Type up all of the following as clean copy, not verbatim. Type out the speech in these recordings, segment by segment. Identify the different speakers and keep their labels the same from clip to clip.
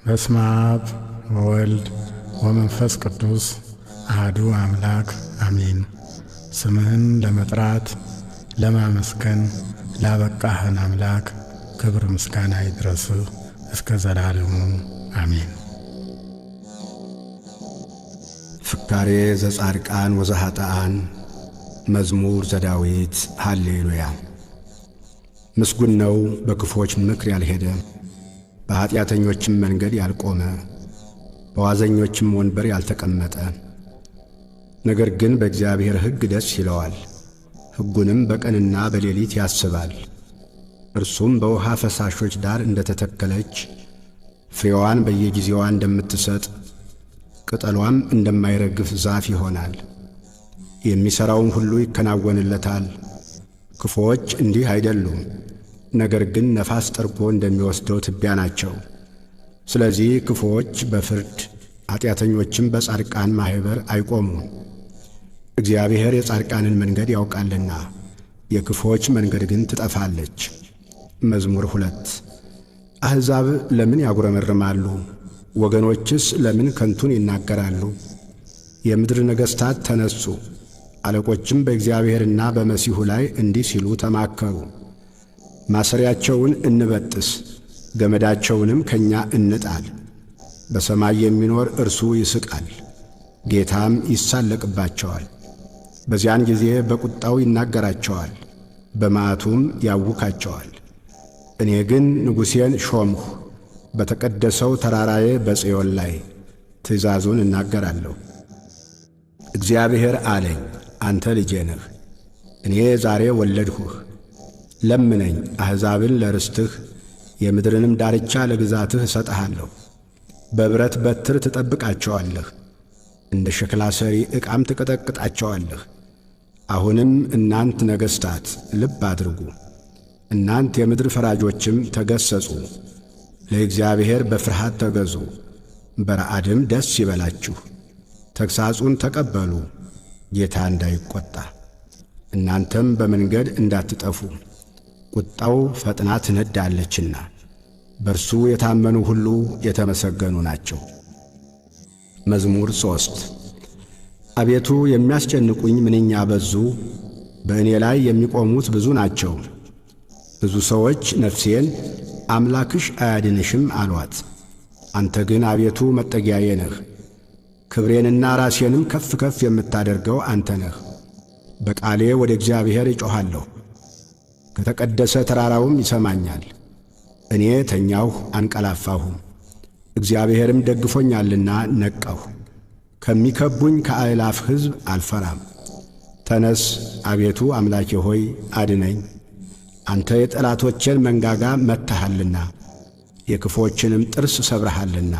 Speaker 1: በስመ አብ ወወልድ ወመንፈስ ቅዱስ አሐዱ አምላክ አሜን። ስምህን ለመጥራት ለማመስገን ላበቃህን አምላክ ክብር ምስጋና ይድረስህ እስከ ዘላለሙ አሜን።
Speaker 2: ፍካሬ ዘጻድቃን ወዘኃጥኣን መዝሙር ዘዳዊት ሃሌሉያ። ምስጉን ነው በክፎች ምክር ያልሄደ፣ በኀጢአተኞችም መንገድ ያልቆመ፣ በዋዘኞችም ወንበር ያልተቀመጠ። ነገር ግን በእግዚአብሔር ሕግ ደስ ይለዋል፣ ሕጉንም በቀንና በሌሊት ያስባል። እርሱም በውሃ ፈሳሾች ዳር እንደ ተተከለች፣ ፍሬዋን በየጊዜዋ እንደምትሰጥ፣ ቅጠሏም እንደማይረግፍ ዛፍ ይሆናል። የሚሠራውም ሁሉ ይከናወንለታል። ክፉዎች እንዲህ አይደሉም፣ ነገር ግን ነፋስ ጠርጎ እንደሚወስደው ትቢያ ናቸው። ስለዚህ ክፉዎች በፍርድ ኀጢአተኞችም በጻድቃን ማኅበር አይቆሙም። እግዚአብሔር የጻድቃንን መንገድ ያውቃልና የክፉዎች መንገድ ግን ትጠፋለች። መዝሙር 2 አሕዛብ ለምን ያጉረመርማሉ? ወገኖችስ ለምን ከንቱን ይናገራሉ? የምድር ነገሥታት ተነሱ፣ አለቆችም በእግዚአብሔርና በመሲሑ ላይ እንዲህ ሲሉ ተማከሩ። ማሰሪያቸውን እንበጥስ፣ ገመዳቸውንም ከእኛ እንጣል። በሰማይ የሚኖር እርሱ ይስቃል፣ ጌታም ይሳለቅባቸዋል። በዚያን ጊዜ በቁጣው ይናገራቸዋል፣ በመዓቱም ያውካቸዋል። እኔ ግን ንጉሴን ሾምሁ፣ በተቀደሰው ተራራዬ በጽዮን ላይ ትእዛዙን እናገራለሁ። እግዚአብሔር አለኝ፣ አንተ ልጄ ነህ፣ እኔ ዛሬ ወለድሁህ። ለምነኝ፣ አሕዛብን ለርስትህ የምድርንም ዳርቻ ለግዛትህ እሰጥሃለሁ። በብረት በትር ትጠብቃቸዋለህ፣ እንደ ሸክላ ሰሪ ዕቃም ትቀጠቅጣቸዋለህ። አሁንም እናንት ነገሥታት ልብ አድርጉ፣ እናንት የምድር ፈራጆችም ተገሠጹ። ለእግዚአብሔር በፍርሃት ተገዙ፣ በረዓድም ደስ ይበላችሁ። ተግሣጹን ተቀበሉ፣ ጌታ እንዳይቈጣ፣ እናንተም በመንገድ እንዳትጠፉ። ቁጣው ፈጥና ትነዳለችና በርሱ የታመኑ ሁሉ የተመሰገኑ ናቸው። መዝሙር 3 አቤቱ የሚያስጨንቁኝ ምንኛ በዙ! በእኔ ላይ የሚቆሙት ብዙ ናቸው። ብዙ ሰዎች ነፍሴን አምላክሽ አያድንሽም አሏት። አንተ ግን አቤቱ መጠጊያዬ ነህ፣ ክብሬንና ራሴንም ከፍ ከፍ የምታደርገው አንተ ነህ። በቃሌ ወደ እግዚአብሔር እጮኻለሁ፣ ከተቀደሰ ተራራውም ይሰማኛል። እኔ ተኛሁ አንቀላፋሁም፣ እግዚአብሔርም ደግፎኛልና ነቃሁ። ከሚከቡኝ ከአእላፍ ሕዝብ አልፈራም። ተነስ አቤቱ አምላኬ ሆይ አድነኝ። አንተ የጠላቶቼን መንጋጋ መትሃልና የክፎችንም ጥርስ ሰብረሃልና።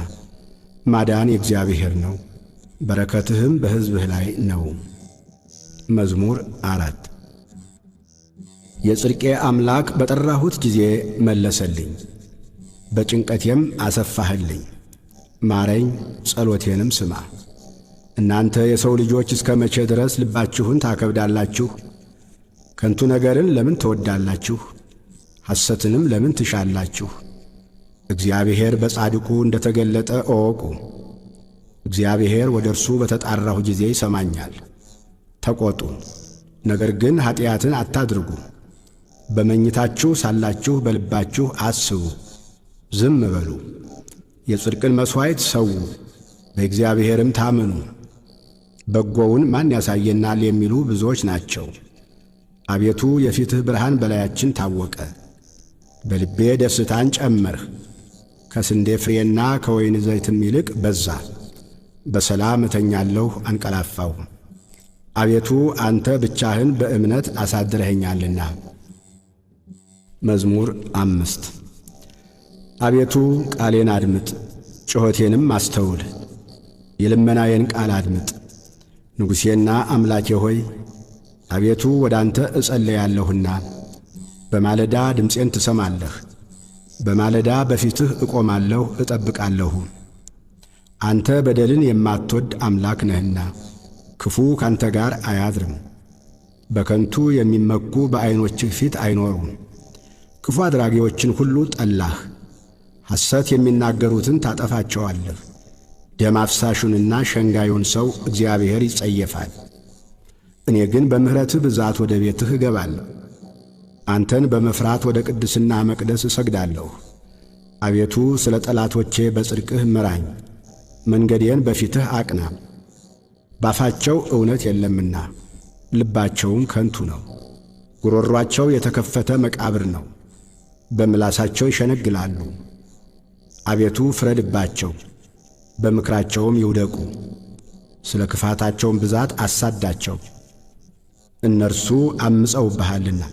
Speaker 2: ማዳን የእግዚአብሔር ነው፣ በረከትህም በሕዝብህ ላይ ነው። መዝሙር 4 የጽድቄ አምላክ በጠራሁት ጊዜ መለሰልኝ፣ በጭንቀቴም አሰፋህልኝ። ማረኝ፣ ጸሎቴንም ስማ። እናንተ የሰው ልጆች እስከ መቼ ድረስ ልባችሁን ታከብዳላችሁ? ከንቱ ነገርን ለምን ትወዳላችሁ? ሐሰትንም ለምን ትሻላችሁ? እግዚአብሔር በጻድቁ እንደ ተገለጠ እወቁ። እግዚአብሔር ወደ እርሱ በተጣራሁ ጊዜ ይሰማኛል። ተቈጡ፣ ነገር ግን ኀጢአትን አታድርጉ። በመኝታችሁ ሳላችሁ በልባችሁ አስቡ፣ ዝም በሉ። የጽድቅን መሥዋዕት ሰዉ፣ በእግዚአብሔርም ታመኑ። በጎውን ማን ያሳየናል የሚሉ ብዙዎች ናቸው። አቤቱ የፊትህ ብርሃን በላያችን ታወቀ። በልቤ ደስታን ጨመርህ፣ ከስንዴ ፍሬና ከወይን ዘይትም ይልቅ በዛ። በሰላም እተኛለሁ አንቀላፋሁ። አቤቱ አንተ ብቻህን በእምነት አሳድረኸኛልና። መዝሙር 5 አቤቱ ቃሌን አድምጥ፣ ጩኸቴንም አስተውል። የልመናዬን ቃል አድምጥ። ንጉሴና አምላኬ ሆይ አቤቱ ወደ አንተ እጸለያለሁና። በማለዳ ድምፄን ትሰማለህ። በማለዳ በፊትህ እቆማለሁ እጠብቃለሁ። አንተ በደልን የማትወድ አምላክ ነህና ክፉ ካንተ ጋር አያድርም። በከንቱ የሚመኩ በዐይኖችህ ፊት አይኖሩም። ክፉ አድራጊዎችን ሁሉ ጠላህ፣ ሐሰት የሚናገሩትን ታጠፋቸዋለህ። ደም አፍሳሹንና ሸንጋዩን ሰው እግዚአብሔር ይጸየፋል። እኔ ግን በምሕረትህ ብዛት ወደ ቤትህ እገባለሁ። አንተን በመፍራት ወደ ቅድስና መቅደስ እሰግዳለሁ። አቤቱ ስለ ጠላቶቼ በጽድቅህ ምራኝ፣ መንገዴን በፊትህ አቅና። ባፋቸው እውነት የለምና ልባቸውም ከንቱ ነው። ጉሮሯቸው የተከፈተ መቃብር ነው፣ በምላሳቸው ይሸነግላሉ። አቤቱ ፍረድባቸው፣ በምክራቸውም ይውደቁ። ስለ ክፋታቸውም ብዛት አሳዳቸው፣ እነርሱ አምፀውብሃልና።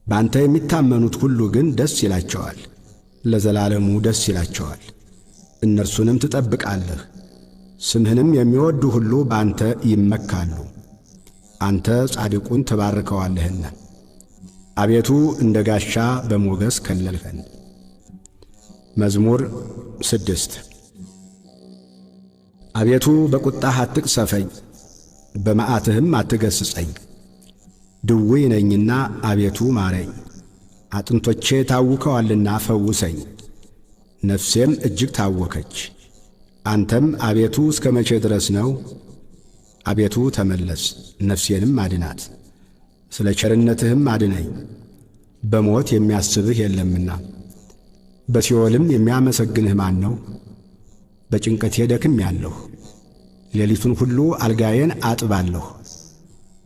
Speaker 2: በአንተ የሚታመኑት ሁሉ ግን ደስ ይላቸዋል፣ ለዘላለሙ ደስ ይላቸዋል። እነርሱንም ትጠብቃለህ። ስምህንም የሚወዱ ሁሉ በአንተ ይመካሉ። አንተ ጻድቁን ትባርከዋለህና። አቤቱ እንደ ጋሻ በሞገስ ከለልኸን። መዝሙር 6 አቤቱ በቁጣህ አትቅሰፈኝ፣ በመዓትህም አትገሥጸኝ። ድውይ ነኝና አቤቱ ማረኝ፣ አጥንቶቼ ታውከዋልና ፈውሰኝ። ነፍሴም እጅግ ታወከች። አንተም አቤቱ እስከ መቼ ድረስ ነው? አቤቱ ተመለስ፣ ነፍሴንም አድናት። ስለ ቸርነትህም አድነኝ፣ በሞት የሚያስብህ የለምና። በሲኦልም የሚያመሰግንህ ማን ነው? በጭንቀቴ ደክሜአለሁ፣ ሌሊቱን ሁሉ አልጋዬን አጥባለሁ፣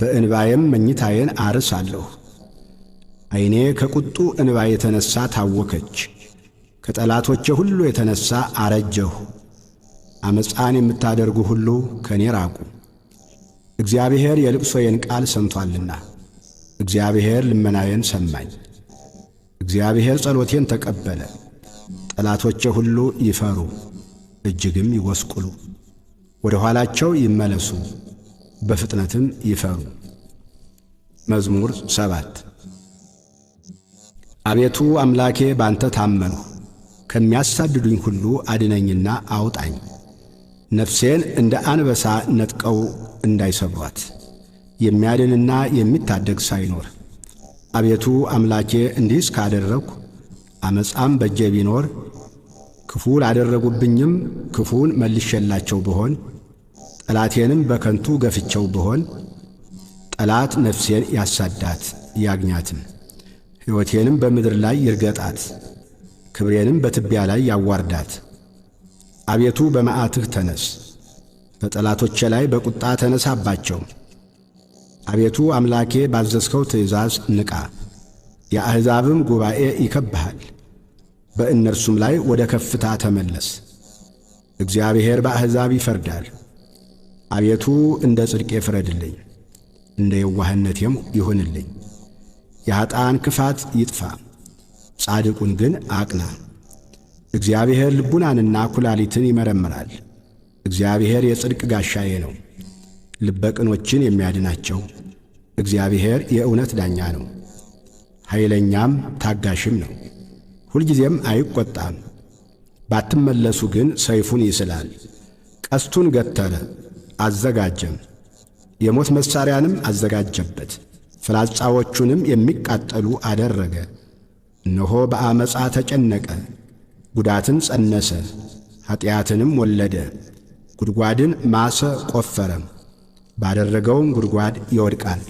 Speaker 2: በእንባዬም መኝታዬን አርሳለሁ። ዓይኔ ከቁጡ እንባ የተነሣ ታወከች፣ ከጠላቶቼ ሁሉ የተነሣ አረጀሁ። ዓመፃን የምታደርጉ ሁሉ ከእኔ ራቁ። እግዚአብሔር የልቅሶዬን ቃል ሰምቶአልና፣ እግዚአብሔር ልመናዬን ሰማኝ። እግዚአብሔር ጸሎቴን ተቀበለ። ጠላቶቼ ሁሉ ይፈሩ፣ እጅግም ይጐስቁሉ። ወደ ኋላቸው ይመለሱ፣ በፍጥነትም ይፈሩ። መዝሙር 7 አቤቱ አምላኬ ባንተ ታመንሁ፣ ከሚያሳድዱኝ ሁሉ አድነኝና አውጣኝ። ነፍሴን እንደ አንበሳ ነጥቀው እንዳይሰብሯት፣ የሚያድንና የሚታደግ ሳይኖር። አቤቱ አምላኬ እንዲህስ ካደረግሁ፣ ዓመፃም በእጄ ቢኖር፣ ክፉ ላደረጉብኝም ክፉን መልሼላቸው ብሆን፣ ጠላቴንም በከንቱ ገፍቸው ብሆን፣ ጠላት ነፍሴን ያሳዳት ያግኛትም፣ ሕይወቴንም በምድር ላይ ይርገጣት፣ ክብሬንም በትቢያ ላይ ያዋርዳት። አቤቱ በመዓትህ ተነስ፣ በጠላቶቼ ላይ በቁጣ ተነሳባቸው። አቤቱ አምላኬ ባዘዝከው ትእዛዝ ንቃ፣ የአሕዛብም ጉባኤ ይከብሃል። በእነርሱም ላይ ወደ ከፍታ ተመለስ። እግዚአብሔር በአሕዛብ ይፈርዳል። አቤቱ እንደ ጽድቄ ፍረድልኝ፣ እንደ የዋህነቴም ይሁንልኝ። የኀጥኣን ክፋት ይጥፋ፣ ጻድቁን ግን አቅና። እግዚአብሔር ልቡናንና ኩላሊትን ይመረምራል። እግዚአብሔር የጽድቅ ጋሻዬ ነው፣ ልበ ቅኖችን የሚያድናቸው። እግዚአብሔር የእውነት ዳኛ ነው፣ ኃይለኛም ታጋሽም ነው። ሁልጊዜም አይቈጣም። ባትመለሱ ግን ሰይፉን ይስላል። ቀስቱን ገተረ አዘጋጀም፣ የሞት መሣሪያንም አዘጋጀበት። ፍላጻዎቹንም የሚቃጠሉ አደረገ። እነሆ በአመፃ ተጨነቀ፣ ጉዳትን ጸነሰ፣ ኀጢአትንም ወለደ። ጉድጓድን ማሰ ቈፈረም፣ ባደረገውም ጉድጓድ ይወድቃል።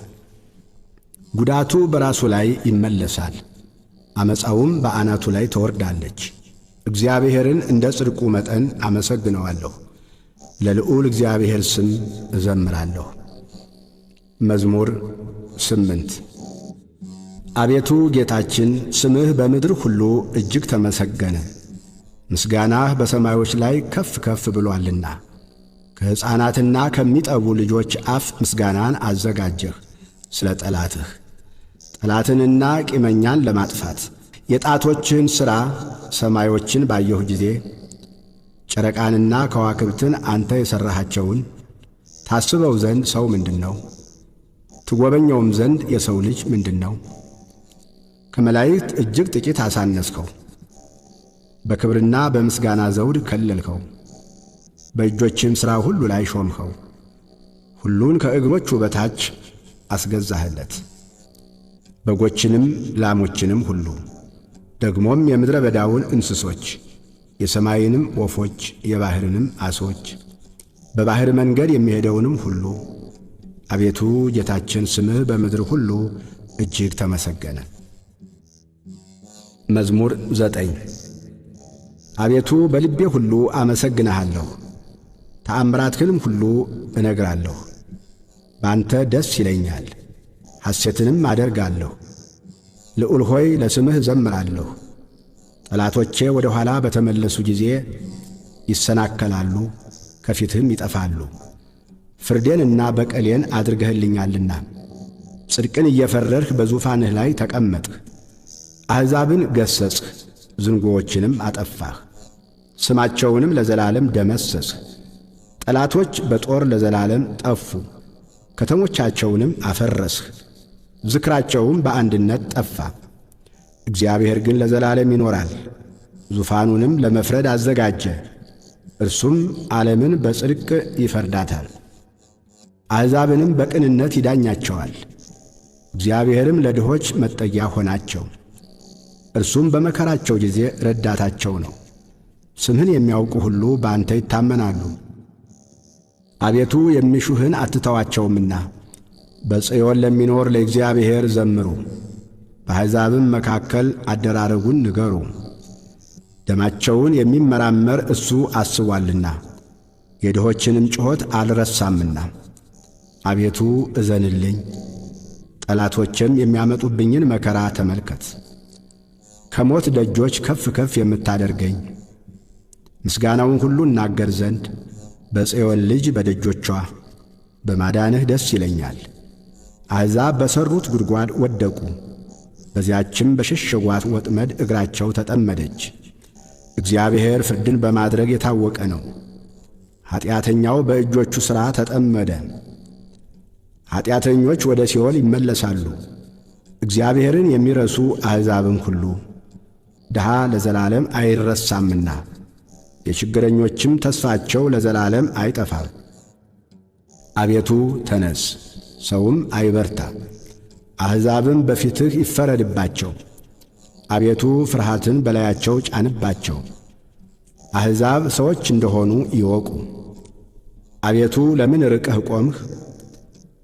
Speaker 2: ጉዳቱ በራሱ ላይ ይመለሳል፣ አመፃውም በአናቱ ላይ ትወርዳለች። እግዚአብሔርን እንደ ጽድቁ መጠን አመሰግነዋለሁ፣ ለልዑል እግዚአብሔር ስም እዘምራለሁ። መዝሙር 8 አቤቱ ጌታችን ስምህ በምድር ሁሉ እጅግ ተመሰገነ። ምስጋናህ በሰማዮች ላይ ከፍ ከፍ ብሎአልና። ከሕፃናትና ከሚጠቡ ልጆች አፍ ምስጋናን አዘጋጀህ ስለ ጠላትህ፣ ጠላትንና ቂመኛን ለማጥፋት። የጣቶችህን ሥራ ሰማዮችን ባየሁ ጊዜ፣ ጨረቃንና ከዋክብትን አንተ የሠራሃቸውን ታስበው ዘንድ ሰው ምንድን ነው? ትጐበኘውም ዘንድ የሰው ልጅ ምንድን ነው? ከመላእክት እጅግ ጥቂት አሳነስከው፣ በክብርና በምስጋና ዘውድ ከለልከው። በእጆችም ሥራ ሁሉ ላይ ሾምኸው፣ ሁሉን ከእግሮቹ በታች አስገዛህለት። በጎችንም ላሞችንም ሁሉ ደግሞም የምድረ በዳውን እንስሶች፣ የሰማይንም ወፎች፣ የባሕርንም ዓሦች፣ በባሕር መንገድ የሚሄደውንም ሁሉ። አቤቱ ጌታችን ስምህ በምድር ሁሉ እጅግ ተመሰገነ። መዝሙር 9 አቤቱ በልቤ ሁሉ አመሰግንሃለሁ፣ ተአምራትህንም ሁሉ እነግራለሁ። በአንተ ደስ ይለኛል፣ ሐሴትንም አደርጋለሁ። ልዑል ሆይ ለስምህ ዘምራለሁ። ጠላቶቼ ወደ ኋላ በተመለሱ ጊዜ ይሰናከላሉ፣ ከፊትህም ይጠፋሉ። ፍርዴንና በቀሌን አድርገህልኛልና ጽድቅን እየፈረድህ በዙፋንህ ላይ ተቀመጥህ። አሕዛብን ገሠጽህ፣ ዝንጉዎችንም አጠፋህ። ስማቸውንም ለዘላለም ደመሰስህ። ጠላቶች በጦር ለዘላለም ጠፉ፣ ከተሞቻቸውንም አፈረስህ። ዝክራቸውም በአንድነት ጠፋ። እግዚአብሔር ግን ለዘላለም ይኖራል፣ ዙፋኑንም ለመፍረድ አዘጋጀ። እርሱም ዓለምን በጽድቅ ይፈርዳታል፣ አሕዛብንም በቅንነት ይዳኛቸዋል። እግዚአብሔርም ለድሆች መጠጊያ ሆናቸው፣ እርሱም በመከራቸው ጊዜ ረዳታቸው ነው። ስምህን የሚያውቁ ሁሉ በአንተ ይታመናሉ። አቤቱ የሚሹህን አትተዋቸውምና በጽዮን ለሚኖር ለእግዚአብሔር ዘምሩ። በአሕዛብም መካከል አደራረጉን ንገሩ። ደማቸውን የሚመራመር እሱ አስቧልና የድሆችንም ጩኸት አልረሳምና። አቤቱ እዘንልኝ፣ ጠላቶችም የሚያመጡብኝን መከራ ተመልከት። ከሞት ደጆች ከፍ ከፍ የምታደርገኝ ምስጋናውን ሁሉ እናገር ዘንድ በጽዮን ልጅ በደጆቿ በማዳንህ ደስ ይለኛል። አሕዛብ በሠሩት ጉድጓድ ወደቁ፣ በዚያችም በሸሸጓት ወጥመድ እግራቸው ተጠመደች። እግዚአብሔር ፍርድን በማድረግ የታወቀ ነው። ኀጢአተኛው በእጆቹ ሥራ ተጠመደ። ኀጢአተኞች ወደ ሲኦል ይመለሳሉ። እግዚአብሔርን የሚረሱ አሕዛብም ሁሉ ድሃ ለዘላለም አይረሳምና የችግረኞችም ተስፋቸው ለዘላለም አይጠፋም። አቤቱ ተነስ፣ ሰውም አይበርታ፣ አሕዛብም በፊትህ ይፈረድባቸው። አቤቱ ፍርሃትን በላያቸው ጫንባቸው፣ አሕዛብ ሰዎች እንደሆኑ ይወቁ። አቤቱ ለምን ርቀህ ቆምህ?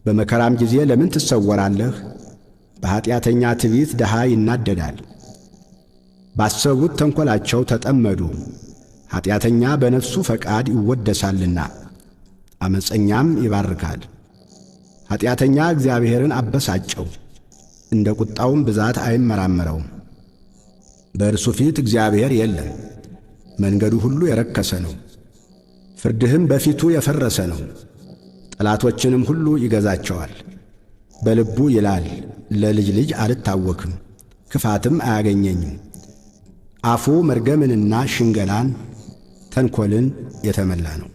Speaker 2: በመከራም ጊዜ ለምን ትሰወራለህ? በኀጢአተኛ ትዕቢት ድሃ ይናደዳል፣ ባሰቡት ተንኰላቸው ተጠመዱ። ኀጢአተኛ በነፍሱ ፈቃድ ይወደሳልና ዓመፀኛም ይባርካል። ኀጢአተኛ እግዚአብሔርን አበሳጨው፣ እንደ ቁጣውም ብዛት አይመራመረውም። በእርሱ ፊት እግዚአብሔር የለም፣ መንገዱ ሁሉ የረከሰ ነው፣ ፍርድህም በፊቱ የፈረሰ ነው። ጠላቶችንም ሁሉ ይገዛቸዋል። በልቡ ይላል፣ ለልጅ ልጅ አልታወክም፣ ክፋትም አያገኘኝም። አፉ መርገምንና ሽንገላን ተንኰልን የተመላ ነው።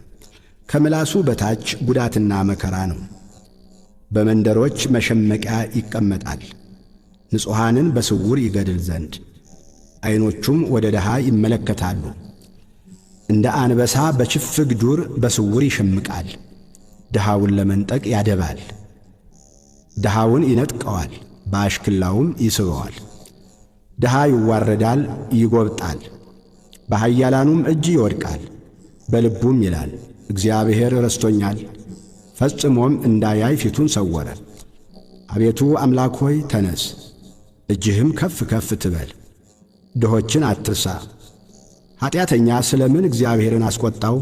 Speaker 2: ከምላሱ በታች ጉዳትና መከራ ነው። በመንደሮች መሸመቂያ ይቀመጣል፣ ንጹሓንን በስውር ይገድል ዘንድ። ዐይኖቹም ወደ ድሃ ይመለከታሉ። እንደ አንበሳ በችፍግ ዱር በስውር ይሸምቃል። ድሃውን ለመንጠቅ ያደባል። ድሃውን ይነጥቀዋል፣ በአሽክላውም ይስበዋል። ድሃ ይዋረዳል፣ ይጐብጣል፣ በኃያላኑም እጅ ይወድቃል። በልቡም ይላል፣ እግዚአብሔር ረስቶኛል፣ ፈጽሞም እንዳያይ ፊቱን ሰወረ። አቤቱ አምላክ ሆይ ተነስ፣ እጅህም ከፍ ከፍ ትበል። ድሆችን አትርሳ። ኀጢአተኛ ስለ ምን እግዚአብሔርን አስቈጣው?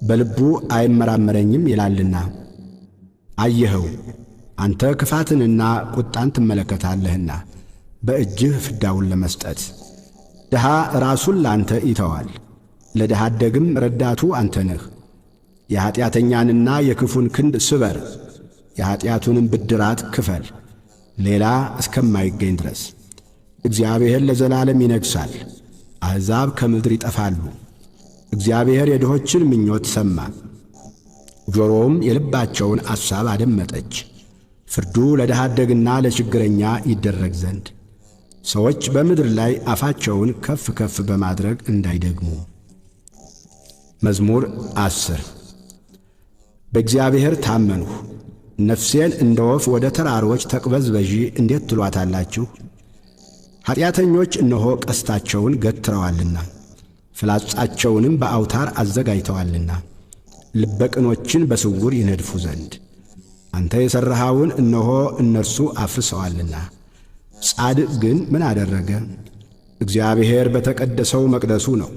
Speaker 2: በልቡ አይመራመረኝም ይላልና። አየኸው፣ አንተ ክፋትንና ቁጣን ትመለከታለህና በእጅህ ፍዳውን ለመስጠት። ድሃ ራሱን ላንተ ይተዋል፣ ለድሃ አደግም ረዳቱ አንተ ነህ። የኀጢአተኛንና የክፉን ክንድ ስበር፣ የኀጢአቱንም ብድራት ክፈል፣ ሌላ እስከማይገኝ ድረስ። እግዚአብሔር ለዘላለም ይነግሣል፣ አሕዛብ ከምድር ይጠፋሉ። እግዚአብሔር የድሆችን ምኞት ሰማ፣ ጆሮውም የልባቸውን አሳብ አደመጠች። ፍርዱ ለድሃ አደግና ለችግረኛ ይደረግ ዘንድ ሰዎች በምድር ላይ አፋቸውን ከፍ ከፍ በማድረግ እንዳይደግሙ። መዝሙር 10 በእግዚአብሔር ታመንሁ፣ ነፍሴን እንደ ወፍ ወደ ተራሮች ተቅበዝበዢ እንዴት ትሏታላችሁ? ኃጢአተኞች እነሆ ቀስታቸውን ገትረዋልና ፍላጻቸውንም በአውታር አዘጋጅተዋልና ልበ ቅኖችን በስውር ይነድፉ ዘንድ አንተ የሠራኸውን እነሆ እነርሱ አፍርሰዋልና። ጻድቅ ግን ምን አደረገ? እግዚአብሔር በተቀደሰው መቅደሱ ነው።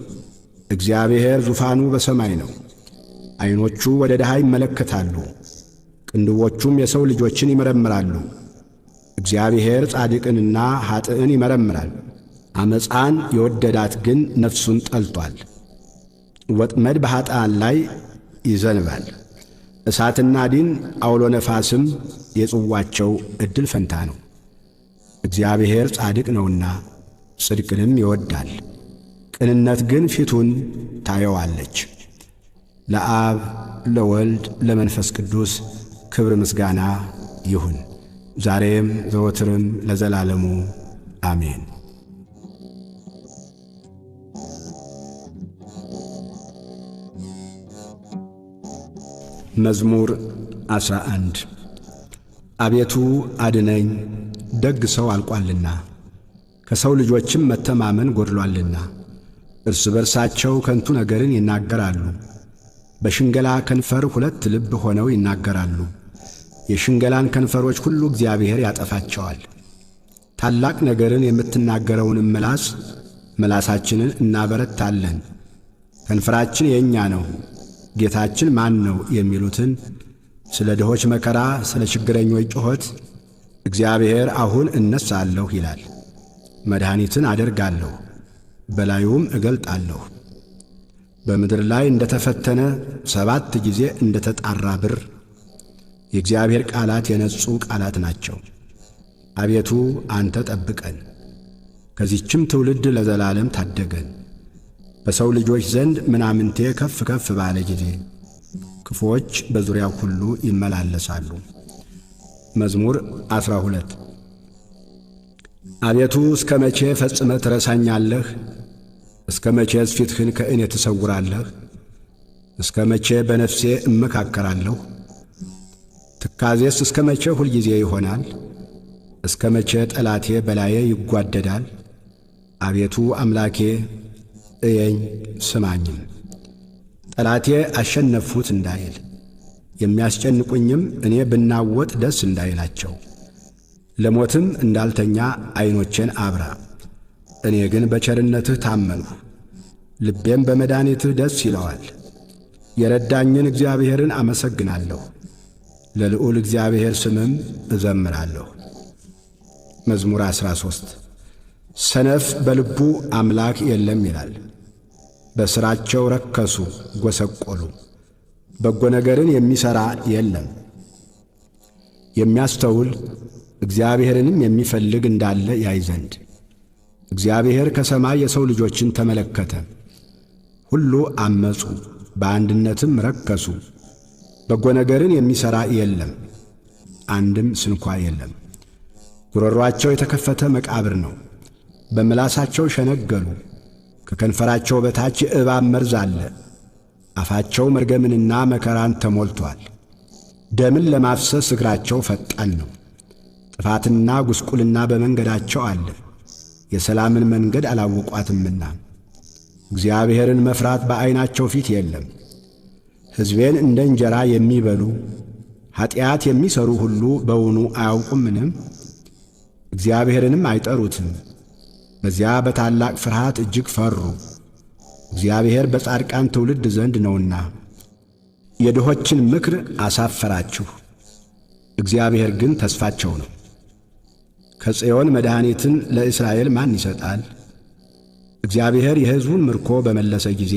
Speaker 2: እግዚአብሔር ዙፋኑ በሰማይ ነው። ዐይኖቹ ወደ ድሃ ይመለከታሉ፣ ቅንድቦቹም የሰው ልጆችን ይመረምራሉ። እግዚአብሔር ጻድቅንና ኀጥእን ይመረምራል። ዓመፃን የወደዳት ግን ነፍሱን ጠልቶአል። ወጥመድ በኀጥኣን ላይ ይዘንባል። እሳትና ዲን አውሎ ነፋስም የጽዋቸው ዕድል ፈንታ ነው። እግዚአብሔር ጻድቅ ነውና ጽድቅንም ይወዳል። ቅንነት ግን ፊቱን ታየዋለች። ለአብ ለወልድ ለመንፈስ ቅዱስ ክብር ምስጋና ይሁን፣ ዛሬም ዘወትርም ለዘላለሙ አሜን። መዝሙር 11 አቤቱ አድነኝ፣ ደግ ሰው አልቋልና ከሰው ልጆችም መተማመን ጐድሎአልና። እርስ በርሳቸው ከንቱ ነገርን ይናገራሉ፣ በሽንገላ ከንፈር ሁለት ልብ ሆነው ይናገራሉ። የሽንገላን ከንፈሮች ሁሉ እግዚአብሔር ያጠፋቸዋል። ታላቅ ነገርን የምትናገረውንም ምላሳችንን እናበረታለን። ከንፈራችን የእኛ ነው፣ ጌታችን ማን ነው የሚሉትን ስለ ድሆች መከራ፣ ስለ ችግረኞች ጩኸት እግዚአብሔር አሁን እነሣለሁ ይላል። መድኃኒትን አደርጋለሁ፣ በላዩም እገልጣለሁ። በምድር ላይ እንደ ተፈተነ 7 ጊዜ እንደ ተጣራ ብር የእግዚአብሔር ቃላት የነጹ ቃላት ናቸው። አቤቱ አንተ ጠብቀን፣ ከዚህችም ትውልድ ለዘላለም ታደገን። በሰው ልጆች ዘንድ ምናምንቴ ከፍ ከፍ ባለ ጊዜ ክፉዎች በዙሪያው ሁሉ ይመላለሳሉ። መዝሙር 12 አቤቱ እስከ መቼ ፈጽመህ ትረሳኛለህ? እስከ መቼስ ፊትህን ከእኔ ትሰውራለህ? እስከ መቼ በነፍሴ እመካከራለሁ? ትካዜስ እስከ መቼ ሁልጊዜ ይሆናል? እስከ መቼ ጠላቴ በላዬ ይጓደዳል? አቤቱ አምላኬ እየኝ ስማኝም። ጠላቴ አሸነፍሁት እንዳይል የሚያስጨንቁኝም እኔ ብናወጥ ደስ እንዳይላቸው። ለሞትም እንዳልተኛ ዐይኖቼን አብራ። እኔ ግን በቸርነትህ ታመንሁ፣ ልቤም በመድኃኒትህ ደስ ይለዋል። የረዳኝን እግዚአብሔርን አመሰግናለሁ፣ ለልዑል እግዚአብሔር ስምም እዘምራለሁ። መዝሙር 13 ሰነፍ በልቡ አምላክ የለም ይላል። በሥራቸው ረከሱ ጐሰቈሉ፣ በጎ ነገርን የሚሠራ የለም። የሚያስተውል እግዚአብሔርንም የሚፈልግ እንዳለ ያይ ዘንድ እግዚአብሔር ከሰማይ የሰው ልጆችን ተመለከተ። ሁሉ አመፁ፣ በአንድነትም ረከሱ። በጎ ነገርን የሚሠራ የለም፣ አንድም ስንኳ የለም። ጉሮሮአቸው የተከፈተ መቃብር ነው፣ በምላሳቸው ሸነገሉ። ከከንፈራቸው በታች የእባብ መርዝ አለ። አፋቸው መርገምንና መከራን ተሞልቶአል። ደምን ለማፍሰስ እግራቸው ፈጣን ነው። ጥፋትና ጉስቁልና በመንገዳቸው አለ፣ የሰላምን መንገድ አላወቋትምና። እግዚአብሔርን መፍራት በዐይናቸው ፊት የለም። ሕዝቤን እንደ እንጀራ የሚበሉ ኀጢአት የሚሠሩ ሁሉ በውኑ አያውቁምንም? እግዚአብሔርንም አይጠሩትም። በዚያ በታላቅ ፍርሃት እጅግ ፈሩ። እግዚአብሔር በጻድቃን ትውልድ ዘንድ ነውና። የድሆችን ምክር አሳፈራችሁ፣ እግዚአብሔር ግን ተስፋቸው ነው። ከጽዮን መድኃኒትን ለእስራኤል ማን ይሰጣል? እግዚአብሔር የሕዝቡን ምርኮ በመለሰ ጊዜ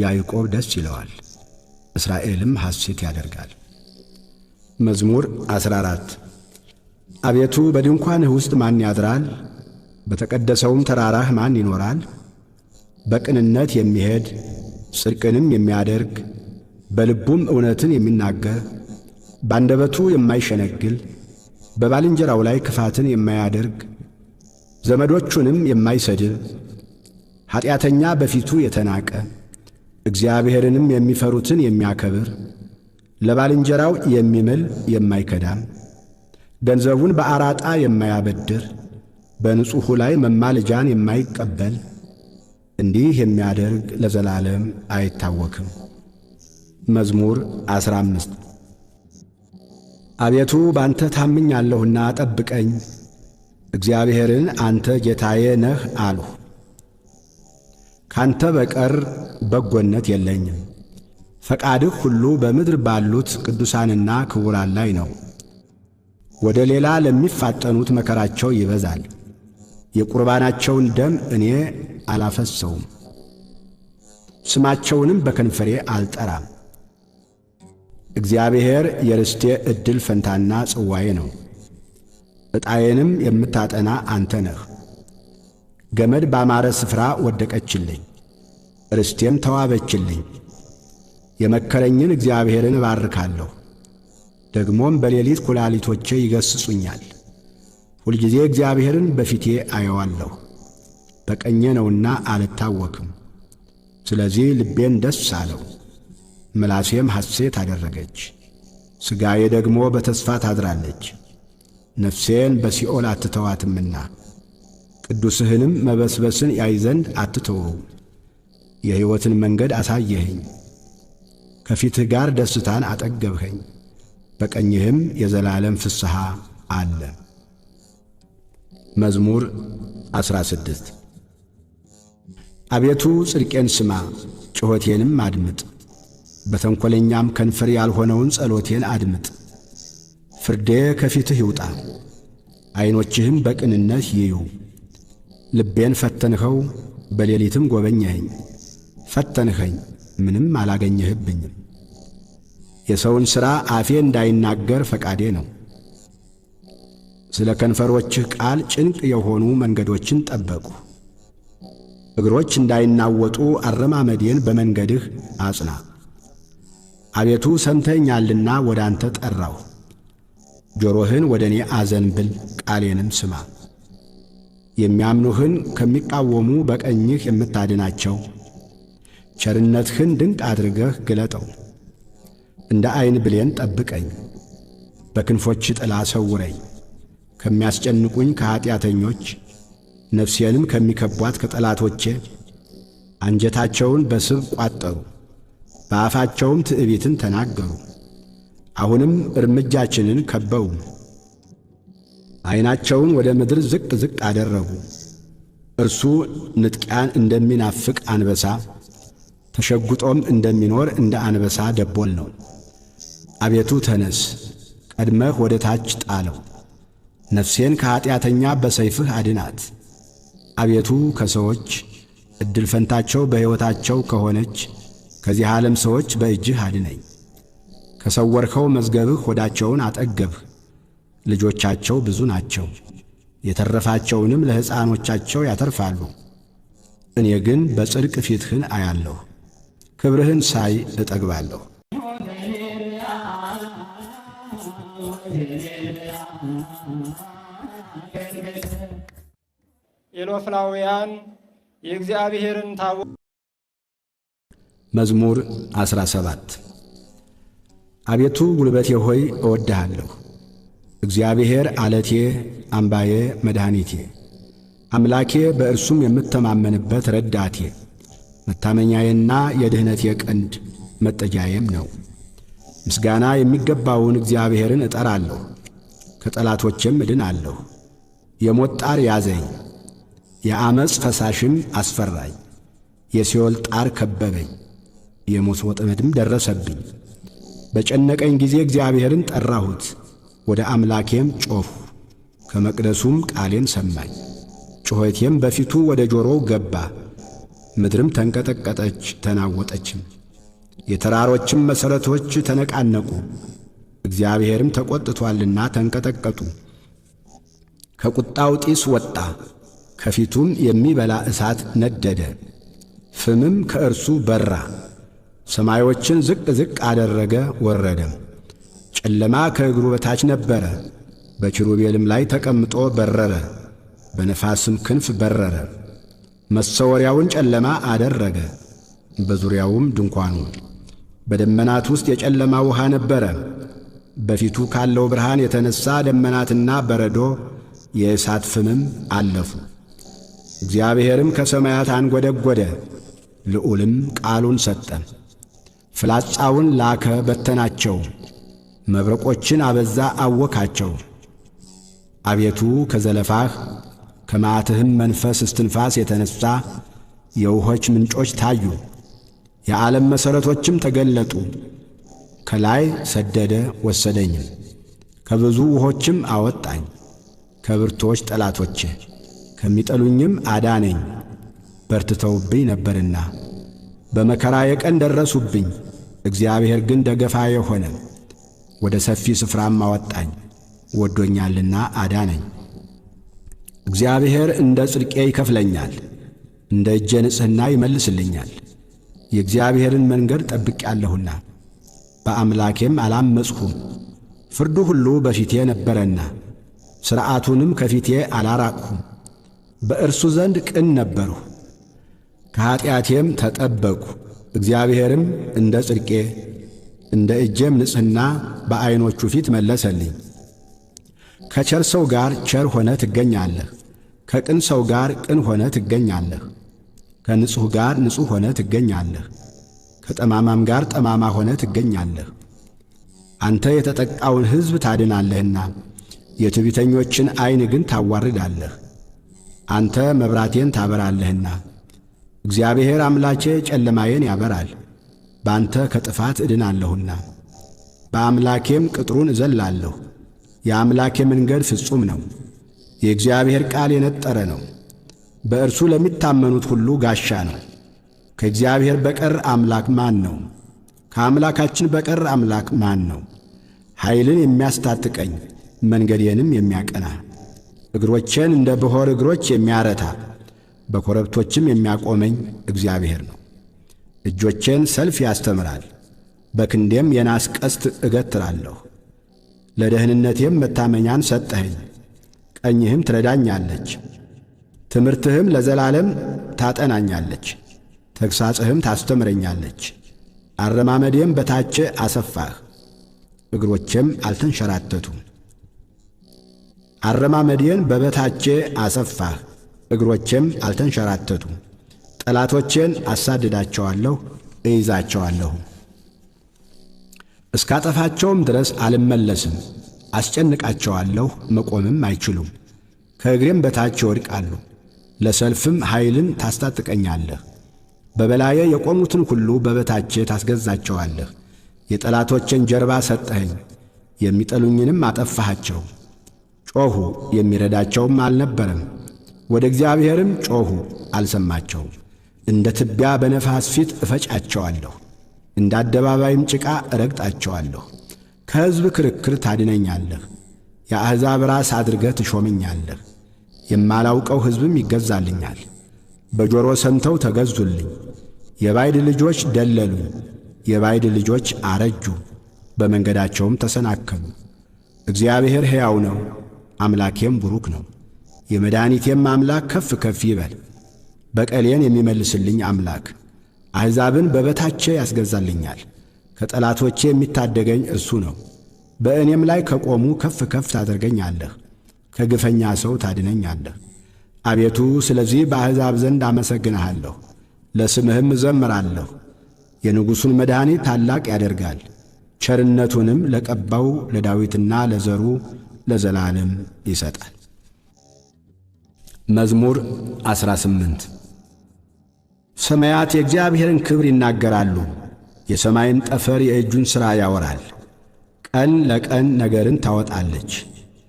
Speaker 2: ያዕቆብ ደስ ይለዋል፣ እስራኤልም ሐሴት ያደርጋል። መዝሙር 14 አቤቱ በድንኳንህ ውስጥ ማን ያድራል? በተቀደሰውም ተራራህ ማን ይኖራል? በቅንነት የሚሄድ ጽድቅንም የሚያደርግ በልቡም እውነትን የሚናገር ባንደበቱ የማይሸነግል በባልንጀራው ላይ ክፋትን የማያደርግ ዘመዶቹንም የማይሰድብ ኀጢአተኛ በፊቱ የተናቀ እግዚአብሔርንም የሚፈሩትን የሚያከብር ለባልንጀራው የሚምል የማይከዳም ገንዘቡን በአራጣ የማያበድር በንጹሑ ላይ መማለጃን የማይቀበል እንዲህ የሚያደርግ ለዘላለም አይታወክም። መዝሙር 15 አቤቱ ባንተ ታምኛለሁና ጠብቀኝ። እግዚአብሔርን አንተ ጌታዬ ነህ አልሁ። ካንተ በቀር በጎነት የለኝም። ፈቃድህ ሁሉ በምድር ባሉት ቅዱሳንና ክቡራን ላይ ነው። ወደ ሌላ ለሚፋጠኑት መከራቸው ይበዛል። የቁርባናቸውን ደም እኔ አላፈሰውም፣ ስማቸውንም በከንፈሬ አልጠራም። እግዚአብሔር የርስቴ ዕድል ፈንታና ጽዋዬ ነው። ዕጣዬንም የምታጠና አንተ ነህ። ገመድ ባማረ ስፍራ ወደቀችልኝ፣ ርስቴም ተዋበችልኝ። የመከረኝን እግዚአብሔርን እባርካለሁ። ደግሞም በሌሊት ኩላሊቶቼ ይገሥጹኛል። ሁልጊዜ እግዚአብሔርን በፊቴ አየዋለሁ። በቀኜ ነውና አልታወክም። ስለዚህ ልቤን ደስ አለው፣ ምላሴም ሐሴት አደረገች። ሥጋዬ ደግሞ በተስፋ ታድራለች። ነፍሴን በሲኦል አትተዋትምና ቅዱስህንም መበስበስን ያይ ዘንድ አትተወውም። የሕይወትን መንገድ አሳየኸኝ፣ ከፊትህ ጋር ደስታን አጠገብኸኝ። በቀኝህም የዘላለም ፍስሐ አለ። መዝሙር 16 አቤቱ ጽድቄን ስማ፣ ጩኸቴንም አድምጥ። በተንኰለኛም ከንፈር ያልሆነውን ጸሎቴን አድምጥ። ፍርዴ ከፊትህ ይውጣ፣ ዐይኖችህም በቅንነት ይዩ። ልቤን ፈተንኸው፣ በሌሊትም ጐበኘኸኝ። ፈተንኸኝ፣ ምንም አላገኘህብኝም። የሰውን ሥራ አፌ እንዳይናገር ፈቃዴ ነው። ስለ ከንፈሮችህ ቃል ጭንቅ የሆኑ መንገዶችን ጠበቁ። እግሮች እንዳይናወጡ አረማመዴን በመንገድህ አጽና። አቤቱ ሰምተኛልና ወደ አንተ ጠራሁ። ጆሮህን ወደ እኔ አዘንብል፣ ቃሌንም ስማ። የሚያምኑህን ከሚቃወሙ በቀኝህ የምታድናቸው ቸርነትህን ድንቅ አድርገህ ግለጠው። እንደ ዐይን ብሌን ጠብቀኝ፣ በክንፎች ጥላ ሰውረኝ። ከሚያስጨንቁኝ ከኀጢአተኞች ነፍሴንም ከሚከቧት ከጠላቶቼ አንጀታቸውን በስብ ቋጠሩ፣ በአፋቸውም ትዕቢትን ተናገሩ። አሁንም እርምጃችንን ከበው፣ ዐይናቸውን ወደ ምድር ዝቅ ዝቅ አደረጉ። እርሱ ንጥቂያን እንደሚናፍቅ አንበሳ ተሸጕጦም እንደሚኖር እንደ አንበሳ ደቦል ነው። አቤቱ ተነስ፣ ቀድመህ ወደ ታች ጣለው። ነፍሴን ከኀጢአተኛ በሰይፍህ አድናት። አቤቱ ከሰዎች ዕድል ፈንታቸው በሕይወታቸው ከሆነች ከዚህ ዓለም ሰዎች በእጅህ አድነኝ። ከሰወርኸው መዝገብህ ሆዳቸውን አጠገብህ። ልጆቻቸው ብዙ ናቸው፣ የተረፋቸውንም ለሕፃኖቻቸው ያተርፋሉ። እኔ ግን በጽድቅ ፊትህን አያለሁ፣ ክብርህን ሳይ እጠግባለሁ።
Speaker 3: ኢሎፍላውያን የእግዚአብሔርን ታቦት።
Speaker 2: መዝሙር 17 አቤቱ ጉልበቴ ሆይ እወድሃለሁ። እግዚአብሔር ዓለቴ፣ አምባዬ፣ መድኃኒቴ፣ አምላኬ በእርሱም የምተማመንበት ረዳቴ፣ መታመኛዬና የድኅነቴ ቀንድ መጠጊያዬም ነው። ምስጋና የሚገባውን እግዚአብሔርን እጠራለሁ፣ ከጠላቶቼም እድናለሁ። የሞት ጣር ያዘኝ፣ የዓመፅ ፈሳሽም አስፈራኝ። የሲኦል ጣር ከበበኝ፣ የሞት ወጥመድም ደረሰብኝ። በጨነቀኝ ጊዜ እግዚአብሔርን ጠራሁት፣ ወደ አምላኬም ጮኽሁ። ከመቅደሱም ቃሌን ሰማኝ። ጩኸቴም በፊቱ ወደ ጆሮው ገባ። ምድርም ተንቀጠቀጠች ተናወጠችም፣ የተራሮችም መሠረቶች ተነቃነቁ። እግዚአብሔርም ተቈጥቶአልና ተንቀጠቀጡ። ከቁጣው ጢስ ወጣ፣ ከፊቱም የሚበላ እሳት ነደደ። ፍምም ከእርሱ በራ። ሰማዮችን ዝቅ ዝቅ አደረገ ወረደም። ጨለማ ከእግሩ በታች ነበረ። በኪሩቤልም ላይ ተቀምጦ በረረ፣ በነፋስም ክንፍ በረረ። መሰወሪያውን ጨለማ አደረገ፣ በዙሪያውም ድንኳኑ። በደመናት ውስጥ የጨለማ ውሃ ነበረ። በፊቱ ካለው ብርሃን የተነሣ ደመናትና በረዶ የእሳት ፍምም አለፉ። እግዚአብሔርም ከሰማያት አንጐደጐደ፣ ልዑልም ቃሉን ሰጠ። ፍላጻውን ላከ በተናቸው፣ መብረቆችን አበዛ አወካቸው። አቤቱ ከዘለፋህ ከመዓትህም መንፈስ እስትንፋስ የተነሣ የውኆች ምንጮች ታዩ፣ የዓለም መሠረቶችም ተገለጡ። ከላይ ሰደደ ወሰደኝም፣ ከብዙ ውኆችም አወጣኝ። ከብርቶች ጠላቶቼ ከሚጠሉኝም አዳነኝ። በርትተውብኝ ነበርና በመከራዬ ቀን ደረሱብኝ። እግዚአብሔር ግን ደገፋዬ ሆነ፣ ወደ ሰፊ ስፍራም አወጣኝ። ወዶኛልና አዳነኝ። እግዚአብሔር እንደ ጽድቄ ይከፍለኛል፣ እንደ እጄ ንጽሕና ይመልስልኛል። የእግዚአብሔርን መንገድ ጠብቄአለሁና በአምላኬም አላመፅሁም። ፍርዱ ሁሉ በፊቴ ነበረና ሥርዓቱንም ከፊቴ አላራቅሁም። በእርሱ ዘንድ ቅን ነበርሁ፣ ከኀጢአቴም ተጠበቅሁ። እግዚአብሔርም እንደ ጽድቄ እንደ እጄም ንጽሕና በዐይኖቹ ፊት መለሰልኝ። ከቸር ሰው ጋር ቸር ሆነ ትገኛለህ፣ ከቅን ሰው ጋር ቅን ሆነ ትገኛለህ። ከንጹሕ ጋር ንጹሕ ሆነ ትገኛለህ፣ ከጠማማም ጋር ጠማማ ሆነ ትገኛለህ። አንተ የተጠቃውን ሕዝብ ታድናለህና የትዕቢተኞችን ዐይን ግን ታዋርዳለህ። አንተ መብራቴን ታበራለህና እግዚአብሔር አምላኬ ጨለማዬን ያበራል። በአንተ ከጥፋት እድናለሁና በአምላኬም ቅጥሩን እዘላለሁ። የአምላኬ መንገድ ፍጹም ነው፣ የእግዚአብሔር ቃል የነጠረ ነው። በእርሱ ለሚታመኑት ሁሉ ጋሻ ነው። ከእግዚአብሔር በቀር አምላክ ማን ነው? ከአምላካችን በቀር አምላክ ማን ነው? ኃይልን የሚያስታጥቀኝ መንገዴንም የሚያቀና እግሮቼን እንደ ብሖር እግሮች የሚያረታ በኮረብቶችም የሚያቆመኝ እግዚአብሔር ነው። እጆቼን ሰልፍ ያስተምራል፣ በክንዴም የናስ ቀስት እገትራለሁ። ለደህንነቴም መታመኛን ሰጠኸኝ፣ ቀኝህም ትረዳኛለች። ትምህርትህም ለዘላለም ታጠናኛለች፣ ተግሣጽህም ታስተምረኛለች። አረማመዴም በታቼ አሰፋህ፣ እግሮቼም አልተንሸራተቱም። አረማመዴን በበታቼ አሰፋህ፣ እግሮቼም አልተንሸራተቱም። ጠላቶቼን አሳድዳቸዋለሁ፣ እይዛቸዋለሁ። እስካጠፋቸውም ድረስ አልመለስም። አስጨንቃቸዋለሁ፣ መቆምም አይችሉም። ከእግሬም በታች ይወድቃሉ። ለሰልፍም ኃይልን ታስታጥቀኛለህ። በበላዬ የቆሙትን ሁሉ በበታቼ ታስገዛቸዋለህ። የጠላቶቼን ጀርባ ሰጠኸኝ፣ የሚጠሉኝንም አጠፋሃቸው። ጮኹ፣ የሚረዳቸውም አልነበረም። ወደ እግዚአብሔርም ጮኹ፣ አልሰማቸውም። እንደ ትቢያ በነፋስ ፊት እፈጫቸዋለሁ፣ እንደ አደባባይም ጭቃ እረግጣቸዋለሁ። ከሕዝብ ክርክር ታድነኛለህ፣ የአሕዛብ ራስ አድርገህ ትሾመኛለህ። የማላውቀው ሕዝብም ይገዛልኛል። በጆሮ ሰምተው ተገዙልኝ። የባዕድ ልጆች ደለሉኝ፣ የባዕድ ልጆች አረጁ፣ በመንገዳቸውም ተሰናከሉ። እግዚአብሔር ሕያው ነው፣ አምላኬም ቡሩክ ነው። የመድኃኒቴም አምላክ ከፍ ከፍ ይበል። በቀሌን የሚመልስልኝ አምላክ አሕዛብን በበታቼ ያስገዛልኛል። ከጠላቶቼ የሚታደገኝ እርሱ ነው። በእኔም ላይ ከቆሙ ከፍ ከፍ ታደርገኛለህ፣ ከግፈኛ ሰው ታድነኛለህ። አቤቱ ስለዚህ በአሕዛብ ዘንድ አመሰግንሃለሁ፣ ለስምህም እዘምራለሁ። የንጉሡን መድኃኒት ታላቅ ያደርጋል፣ ቸርነቱንም ለቀባው ለዳዊትና ለዘሩ ለዘላለም ይሰጣል። መዝሙር 18 ሰማያት የእግዚአብሔርን ክብር ይናገራሉ፣ የሰማይን ጠፈር የእጁን ሥራ ያወራል። ቀን ለቀን ነገርን ታወጣለች፣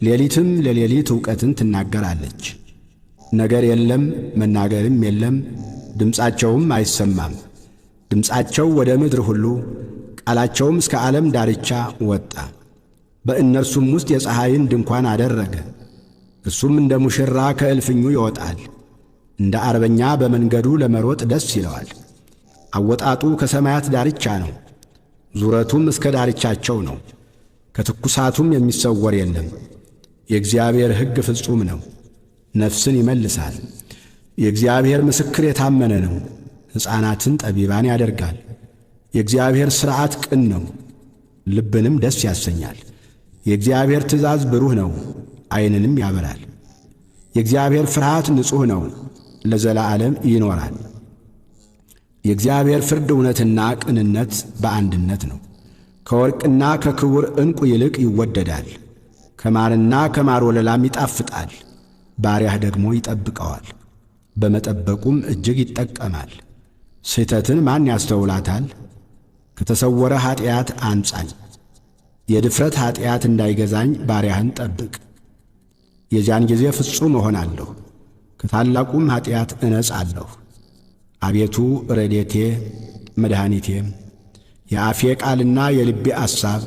Speaker 2: ሌሊትም ለሌሊት ዕውቀትን ትናገራለች። ነገር የለም መናገርም የለም፣ ድምፃቸውም አይሰማም። ድምፃቸው ወደ ምድር ሁሉ ቃላቸውም እስከ ዓለም ዳርቻ ወጣ። በእነርሱም ውስጥ የፀሐይን ድንኳን አደረገ። እርሱም እንደ ሙሽራ ከእልፍኙ ይወጣል፣ እንደ አርበኛ በመንገዱ ለመሮጥ ደስ ይለዋል። አወጣጡ ከሰማያት ዳርቻ ነው፣ ዙረቱም እስከ ዳርቻቸው ነው። ከትኩሳቱም የሚሰወር የለም። የእግዚአብሔር ሕግ ፍጹም ነው፣ ነፍስን ይመልሳል። የእግዚአብሔር ምስክር የታመነ ነው፣ ሕፃናትን ጠቢባን ያደርጋል። የእግዚአብሔር ሥርዓት ቅን ነው፣ ልብንም ደስ ያሰኛል። የእግዚአብሔር ትእዛዝ ብሩህ ነው፣ ዐይንንም ያበራል። የእግዚአብሔር ፍርሃት ንጹሕ ነው፣ ለዘላለም ይኖራል። የእግዚአብሔር ፍርድ እውነትና ቅንነት በአንድነት ነው። ከወርቅና ከክቡር ዕንቁ ይልቅ ይወደዳል። ከማርና ከማር ወለላም ይጣፍጣል። ባሪያህ ደግሞ ይጠብቀዋል፣ በመጠበቁም እጅግ ይጠቀማል። ስህተትን ማን ያስተውላታል? ከተሰወረ ኀጢአት አንጻኝ። የድፍረት ኀጢአት እንዳይገዛኝ ባሪያህን ጠብቅ። የዚያን ጊዜ ፍጹም እሆናለሁ፣ ከታላቁም ኀጢአት እነጻለሁ። አቤቱ ረድኤቴ መድኃኒቴም፣ የአፌ ቃልና የልቤ አሳብ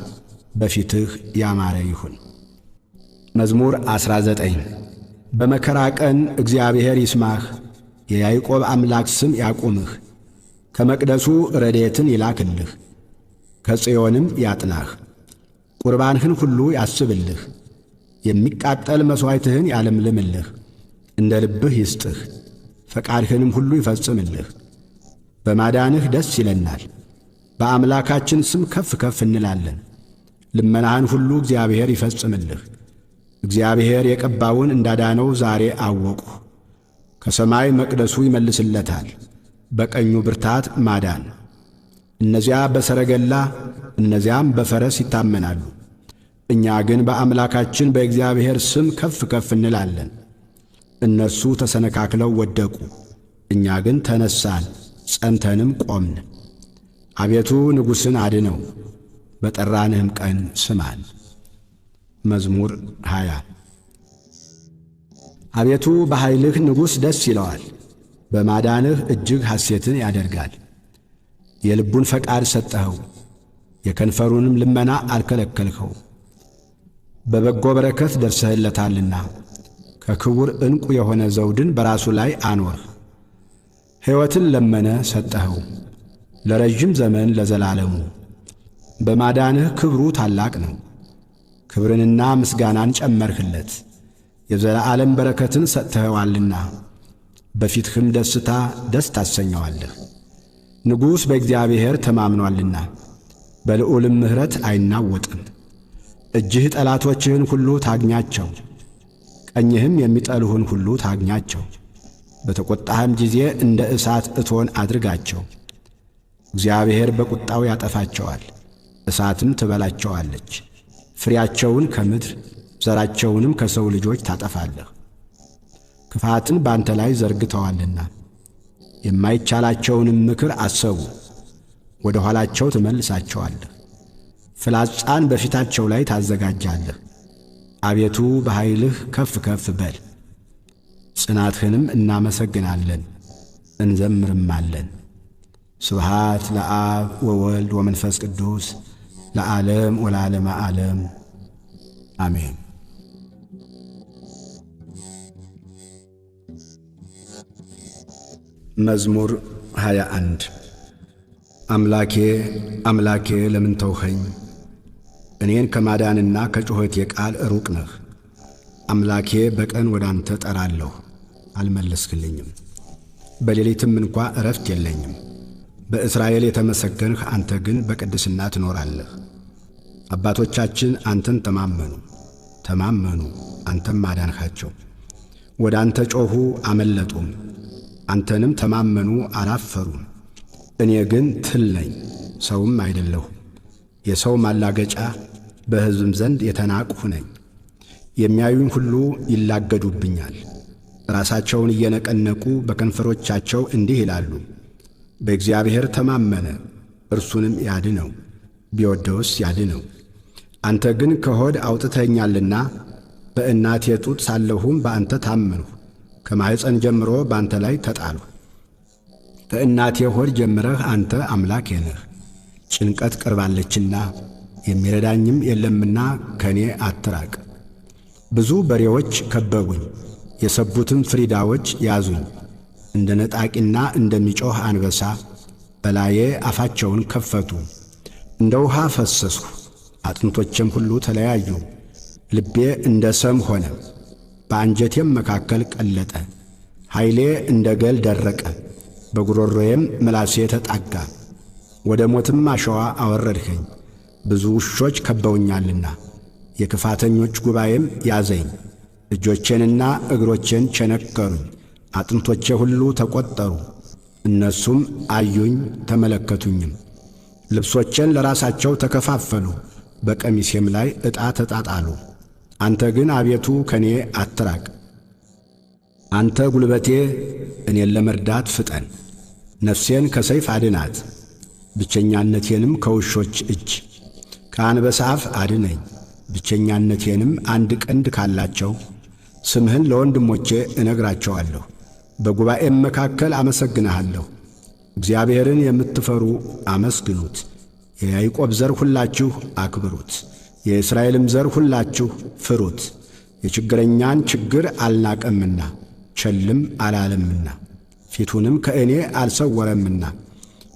Speaker 2: በፊትህ ያማረ ይሁን። መዝሙር 19 በመከራ ቀን እግዚአብሔር ይስማህ፣ የያዕቆብ አምላክ ስም ያቁምህ። ከመቅደሱ ረድኤትን ይላክልህ፣ ከጽዮንም ያጥናህ። ቁርባንህን ሁሉ ያስብልህ፣ የሚቃጠል መሥዋዕትህን ያለምልምልህ። እንደ ልብህ ይስጥህ፣ ፈቃድህንም ሁሉ ይፈጽምልህ። በማዳንህ ደስ ይለናል፣ በአምላካችን ስም ከፍ ከፍ እንላለን። ልመናህን ሁሉ እግዚአብሔር ይፈጽምልህ። እግዚአብሔር የቀባውን እንዳዳነው ዛሬ አወቅሁ። ከሰማይ መቅደሱ ይመልስለታል፣ በቀኙ ብርታት ማዳን። እነዚያ በሰረገላ እነዚያም በፈረስ ይታመናሉ፣ እኛ ግን በአምላካችን በእግዚአብሔር ስም ከፍ ከፍ እንላለን። እነርሱ ተሰነካክለው ወደቁ፣ እኛ ግን ተነሳን ጸንተንም ቆምን። አቤቱ ንጉሥን አድነው፣ በጠራንህም ቀን ስማን። መዝሙር 20 አቤቱ በኃይልህ ንጉሥ ደስ ይለዋል፣ በማዳንህ እጅግ ሐሴትን ያደርጋል። የልቡን ፈቃድ ሰጠኸው፣ የከንፈሩንም ልመና አልከለከልኸው። በበጎ በረከት ደርሰህለታልና ከክቡር ዕንቁ የሆነ ዘውድን በራሱ ላይ አኖርህ። ሕይወትን ለመነ ሰጠኸው፣ ለረዥም ዘመን ለዘላለሙ። በማዳንህ ክብሩ ታላቅ ነው፣ ክብርንና ምስጋናን ጨመርህለት። የዘላለም በረከትን ሰጥተኸዋልና በፊትህም ደስታ ደስ ታሰኘዋለህ። ንጉሥ በእግዚአብሔር ተማምኖአልና በልዑልም ምሕረት አይናወጥም። እጅህ ጠላቶችህን ሁሉ ታግኛቸው፣ ቀኝህም የሚጠሉህን ሁሉ ታግኛቸው። በተቈጣህም ጊዜ እንደ እሳት እቶን አድርጋቸው። እግዚአብሔር በቁጣው ያጠፋቸዋል፣ እሳትም ትበላቸዋለች። ፍሬያቸውን ከምድር ዘራቸውንም ከሰው ልጆች ታጠፋለህ። ክፋትን ባንተ ላይ ዘርግተዋልና የማይቻላቸውንም ምክር አሰቡ፣ ወደ ኋላቸው ትመልሳቸዋለህ። ፍላጻን በፊታቸው ላይ ታዘጋጃለህ። አቤቱ በኃይልህ ከፍ ከፍ በል፣ ጽናትህንም እናመሰግናለን እንዘምርማለን። ስብሃት ለአብ ወወልድ ወመንፈስ ቅዱስ ለዓለም ወለዓለመ ዓለም አሜን። መዝሙር 21 አምላኬ አምላኬ ለምን ተውኸኝ? እኔን ከማዳንና ከጩኸቴ ቃል ሩቅ ነህ። አምላኬ በቀን ወደ አንተ ጠራለሁ፣ አልመለስክልኝም። በሌሊትም እንኳ ዕረፍት የለኝም። በእስራኤል የተመሰገንህ አንተ ግን በቅድስና ትኖራለህ። አባቶቻችን አንተን ተማመኑ፣ አንተም አዳንሃቸው። ወደ አንተ ጮኹ አመለጡም፣ አንተንም ተማመኑ አላፈሩም። እኔ ግን ትል ነኝ፣ ሰውም አይደለሁም፣ የሰው ማላገጫ፣ በሕዝብም ዘንድ የተናቅሁ ነኝ። የሚያዩኝ ሁሉ ይላገዱብኛል። ራሳቸውን እየነቀነቁ በከንፈሮቻቸው እንዲህ ይላሉ፣ በእግዚአብሔር ተማመነ፣ እርሱንም ያድነው፣ ቢወደውስ ያድነው። አንተ ግን ከሆድ አውጥተኸኛልና በእናቴ ጡት ሳለሁም በአንተ ታመንሁ። ከማኅፀን ጀምሮ በአንተ ላይ ተጣልሁ። ከእናቴ ሆድ ጀምረህ አንተ አምላኬ ነህ። ጭንቀት ቀርባለችና የሚረዳኝም የለምና ከእኔ አትራቅ። ብዙ በሬዎች ከበቡኝ፣ የሰቡትም ፍሪዳዎች ያዙኝ። እንደ ነጣቂና እንደሚጮኽ አንበሳ በላዬ አፋቸውን ከፈቱ። እንደ ውሃ ፈሰስሁ፣ አጥንቶቼም ሁሉ ተለያዩ። ልቤ እንደ ሰም ሆነ፣ በአንጀቴም መካከል ቀለጠ። ኃይሌ እንደ ገል ደረቀ፣ በጉሮሮዬም ምላሴ ተጣጋ። ወደ ሞትም አሸዋ አወረድኸኝ፣ ብዙ ውሾች ከበውኛልና የክፋተኞች ጉባኤም ያዘኝ። እጆቼንና እግሮቼን ቸነከሩኝ፣ አጥንቶቼ ሁሉ ተቈጠሩ። እነሱም አዩኝ ተመለከቱኝም። ልብሶቼን ለራሳቸው ተከፋፈሉ፣ በቀሚሴም ላይ ዕጣ ተጣጣሉ። አንተ ግን አቤቱ ከኔ አትራቅ። አንተ ጉልበቴ፣ እኔን ለመርዳት ፍጠን። ነፍሴን ከሰይፍ አድናት፣ ብቸኛነቴንም ከውሾች እጅ። ከአንበሳ አፍ አድነኝ፣ ብቸኛነቴንም አንድ ቀንድ ካላቸው። ስምህን ለወንድሞቼ እነግራቸዋለሁ፣ በጉባኤም መካከል አመሰግንሃለሁ። እግዚአብሔርን የምትፈሩ አመስግኑት፣ የያዕቆብ ዘር ሁላችሁ አክብሩት፣ የእስራኤልም ዘር ሁላችሁ ፍሩት። የችግረኛን ችግር አልናቀምና ቸልም አላለምና ፊቱንም ከእኔ አልሰወረምና።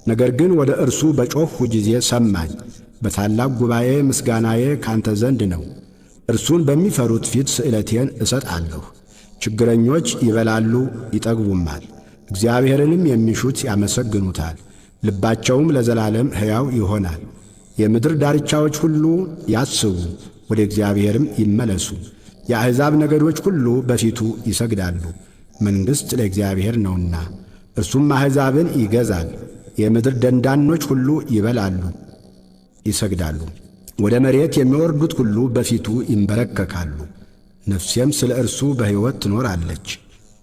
Speaker 2: ነገር ግን ወደ እርሱ በጮኽሁ ጊዜ ሰማኝ። በታላቅ ጉባኤ ምስጋናዬ ካንተ ዘንድ ነው። እርሱን በሚፈሩት ፊት ስእለቴን እሰጣለሁ። ችግረኞች ይበላሉ ይጠግቡማል፣ እግዚአብሔርንም የሚሹት ያመሰግኑታል። ልባቸውም ለዘላለም ሕያው ይሆናል። የምድር ዳርቻዎች ሁሉ ያስቡ፣ ወደ እግዚአብሔርም ይመለሱ። የአሕዛብ ነገዶች ሁሉ በፊቱ ይሰግዳሉ። መንግሥት ለእግዚአብሔር ነውና እርሱም አሕዛብን ይገዛል። የምድር ደንዳኖች ሁሉ ይበላሉ ይሰግዳሉ። ወደ መሬት የሚወርዱት ሁሉ በፊቱ ይንበረከካሉ። ነፍሴም ስለ እርሱ በሕይወት ትኖራለች፣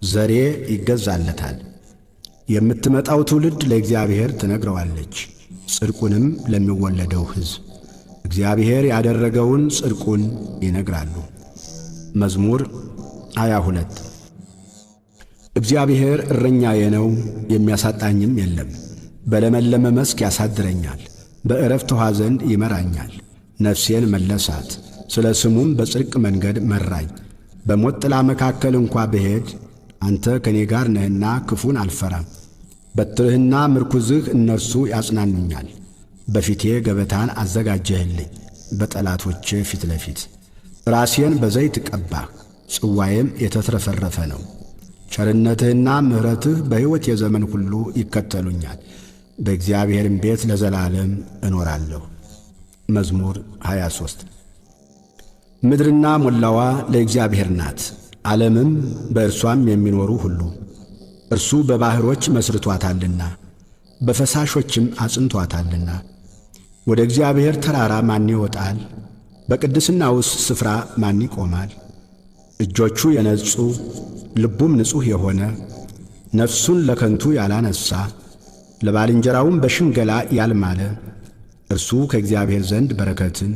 Speaker 2: ዘሬ ይገዛለታል። የምትመጣው ትውልድ ለእግዚአብሔር ትነግረዋለች፣ ጽድቁንም ለሚወለደው ሕዝብ እግዚአብሔር ያደረገውን ጽድቁን ይነግራሉ። መዝሙር 22 እግዚአብሔር እረኛዬ ነው፣ የሚያሳጣኝም የለም። በለመለመ መስክ ያሳድረኛል፣ በዕረፍት ውኃ ዘንድ ይመራኛል። ነፍሴን መለሳት፣ ስለ ስሙም በጽድቅ መንገድ መራኝ። በሞት ጥላ መካከል እንኳ ብሄድ አንተ ከእኔ ጋር ነህና ክፉን አልፈራም። በትርህና ምርኩዝህ እነርሱ ያጽናኑኛል። በፊቴ ገበታን አዘጋጀህልኝ፣ በጠላቶቼ ፊት ለፊት። ራሴን በዘይት ቀባህ፣ ጽዋዬም የተትረፈረፈ ነው። ቸርነትህና ምሕረትህ በሕይወቴ ዘመን ሁሉ ይከተሉኛል፣ በእግዚአብሔርም ቤት ለዘላለም እኖራለሁ። መዝሙር 23 ምድርና ሞላዋ ለእግዚአብሔር ናት፣ ዓለምም በእርሷም የሚኖሩ ሁሉ። እርሱ በባሕሮች መሥርቶአታልና በፈሳሾችም አጽንቶአታልና። ወደ እግዚአብሔር ተራራ ማን ይወጣል? በቅድስናውስ ስፍራ ማን ይቆማል? እጆቹ የነጹ ልቡም ንጹሕ የሆነ ነፍሱን ለከንቱ ያላነሣ ለባልንጀራውም በሽንገላ ያልማለ እርሱ ከእግዚአብሔር ዘንድ በረከትን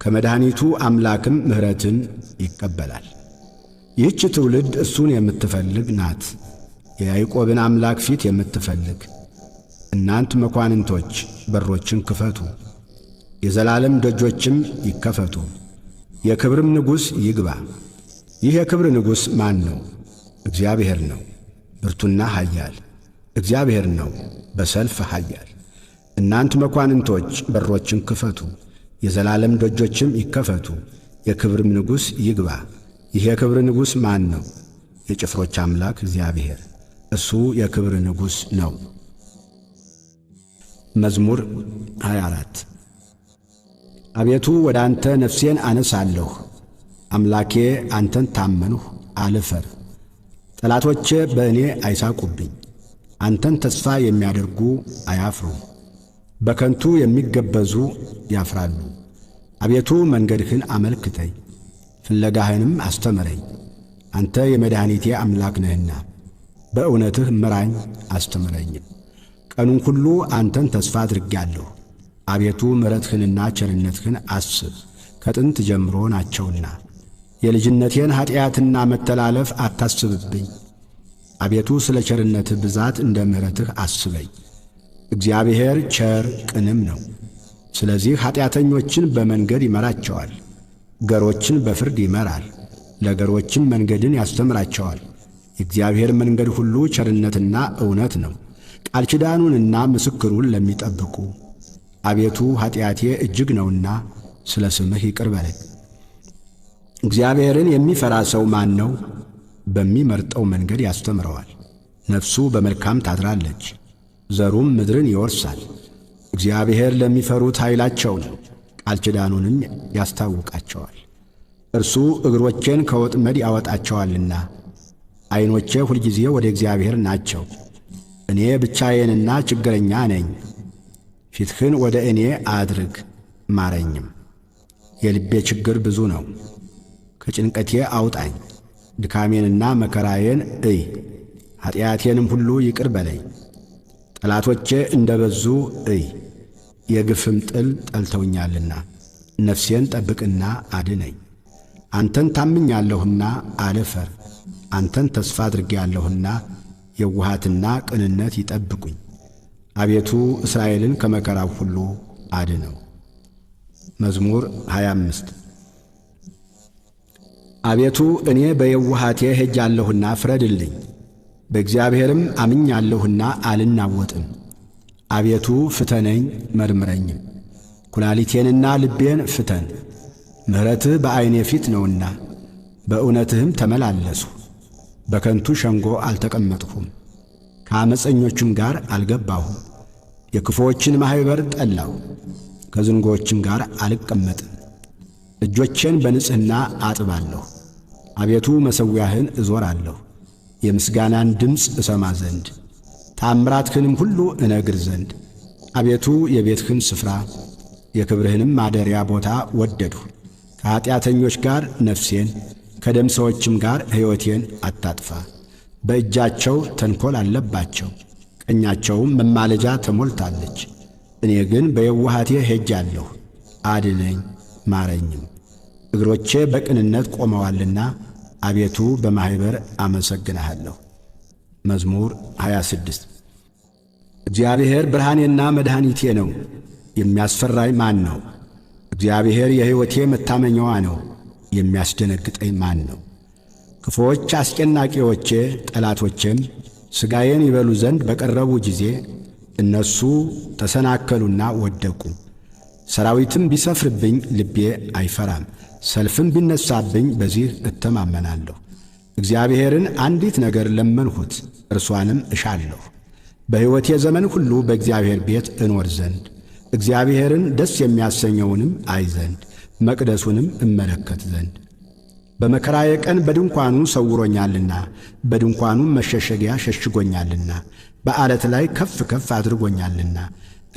Speaker 2: ከመድኃኒቱ አምላክም ምሕረትን ይቀበላል። ይህች ትውልድ እርሱን የምትፈልግ ናት፣ የያዕቆብን አምላክ ፊት የምትፈልግ። እናንት መኳንንቶች በሮችን ክፈቱ፣ የዘላለም ደጆችም ይከፈቱ፣ የክብርም ንጉሥ ይግባ። ይህ የክብር ንጉሥ ማን ነው? እግዚአብሔር ነው፣ ብርቱና ኃያል እግዚአብሔር ነው፣ በሰልፍ ኃያል። እናንት መኳንንቶች በሮችን ክፈቱ፣ የዘላለም ደጆችም ይከፈቱ፣ የክብርም ንጉሥ ይግባ። ይህ የክብር ንጉሥ ማን ነው? የጭፍሮች አምላክ እግዚአብሔር፣ እርሱ የክብር ንጉሥ ነው። መዝሙር 24 አቤቱ ወደ አንተ ነፍሴን አነሳለሁ። አምላኬ አንተን ታመንሁ አልፈር። ጠላቶቼ በእኔ አይሳቁብኝ። አንተን ተስፋ የሚያደርጉ አያፍሩም። በከንቱ የሚገበዙ ያፍራሉ። አቤቱ መንገድህን አመልክተኝ፣ ፍለጋህንም አስተምረኝ። አንተ የመድኃኒቴ አምላክ ነህና በእውነትህ ምራኝ አስተምረኝም። ቀኑን ሁሉ አንተን ተስፋ አድርጌአለሁ። አቤቱ ምሕረትህንና ቸርነትህን አስብ፣ ከጥንት ጀምሮ ናቸውና። የልጅነቴን ኀጢአትና መተላለፍ አታስብብኝ። አቤቱ ስለ ቸርነትህ ብዛት እንደ ምሕረትህ አስበኝ። እግዚአብሔር ቸር ቅንም ነው። ስለዚህ ኀጢአተኞችን በመንገድ ይመራቸዋል፣ ገሮችን በፍርድ ይመራል፣ ለገሮችም መንገድን ያስተምራቸዋል። የእግዚአብሔር መንገድ ሁሉ ቸርነትና እውነት ነው፣ ቃል ኪዳኑንና ምስክሩን ለሚጠብቁ። አቤቱ ኀጢአቴ እጅግ ነውና ስለ ስምህ ይቅር በለኝ። እግዚአብሔርን የሚፈራ ሰው ማን ነው? በሚመርጠው መንገድ ያስተምረዋል። ነፍሱ በመልካም ታድራለች፣ ዘሩም ምድርን ይወርሳል። እግዚአብሔር ለሚፈሩት ኃይላቸው ነው፣ ቃል ኪዳኑንም ያስታውቃቸዋል። እርሱ እግሮቼን ከወጥመድ ያወጣቸዋልና። ዐይኖቼ ሁልጊዜ ወደ እግዚአብሔር ናቸው። እኔ ብቻዬንና ችግረኛ ነኝ። ፊትህን ወደ እኔ አድርግ ማረኝም። የልቤ ችግር ብዙ ነው። ከጭንቀቴ አውጣኝ። ድካሜንና መከራዬን እይ። ኀጢአቴንም ሁሉ ይቅር በለኝ። ጠላቶቼ እንደ በዙ እይ። የግፍም ጥል ጠልተውኛልና። ነፍሴን ጠብቅና አድነኝ። አንተን ታምኛለሁና አልፈር። አንተን ተስፋ አድርጌአለሁና የውሃትና ቅንነት ይጠብቁኝ። አቤቱ እስራኤልን ከመከራው ሁሉ አድነው። መዝሙር 25 አቤቱ እኔ በየውሃቴ ሄጃለሁና ፍረድልኝ። በእግዚአብሔርም አምኛለሁና አልናወጥም። አቤቱ ፍተነኝ መርምረኝም፣ ኩላሊቴንና ልቤን ፍተን። ምሕረትህ በዐይኔ ፊት ነውና በእውነትህም ተመላለስሁ። በከንቱ ሸንጎ አልተቀመጥሁም፣ ከዓመፀኞችም ጋር አልገባሁም። የክፉዎችን ማኅበር ጠላሁ፣ ከዝንጎዎችም ጋር አልቀመጥም። እጆቼን በንጽሕና አጥባለሁ። አቤቱ መሠዊያህን እዞራለሁ፣ የምስጋናን ድምፅ እሰማ ዘንድ ተአምራትህንም ሁሉ እነግር ዘንድ። አቤቱ የቤትህን ስፍራ የክብርህንም ማደሪያ ቦታ ወደድሁ። ከኀጢአተኞች ጋር ነፍሴን ከደም ሰዎችም ጋር ሕይወቴን አታጥፋ። በእጃቸው ተንኰል አለባቸው፣ ቀኛቸውም መማለጃ ተሞልታለች። እኔ ግን በየውሃቴ ሄጃለሁ፣ አድነኝ ማረኝም። እግሮቼ በቅንነት ቆመዋልና አቤቱ በማኅበር አመሰግንሃለሁ። መዝሙር 26 እግዚአብሔር ብርሃኔና መድኃኒቴ ነው፣ የሚያስፈራኝ ማን ነው? እግዚአብሔር የሕይወቴ መታመኛዋ ነው፣ የሚያስደነግጠኝ ማን ነው? ክፉዎች አስጨናቂዎቼ ጠላቶቼም ሥጋዬን ይበሉ ዘንድ በቀረቡ ጊዜ እነሱ ተሰናከሉና ወደቁ። ሰራዊትም ቢሰፍርብኝ ልቤ አይፈራም፣ ሰልፍም ቢነሣብኝ በዚህ እተማመናለሁ። እግዚአብሔርን አንዲት ነገር ለመንሁት፣ እርሷንም እሻለሁ፣ በሕይወቴ ዘመን ሁሉ በእግዚአብሔር ቤት እኖር ዘንድ፣ እግዚአብሔርን ደስ የሚያሰኘውንም አይ ዘንድ፣ መቅደሱንም እመለከት ዘንድ። በመከራዬ ቀን በድንኳኑ ሰውሮኛልና፣ በድንኳኑም መሸሸጊያ ሸሽጎኛልና፣ በዓለት ላይ ከፍ ከፍ አድርጎኛልና።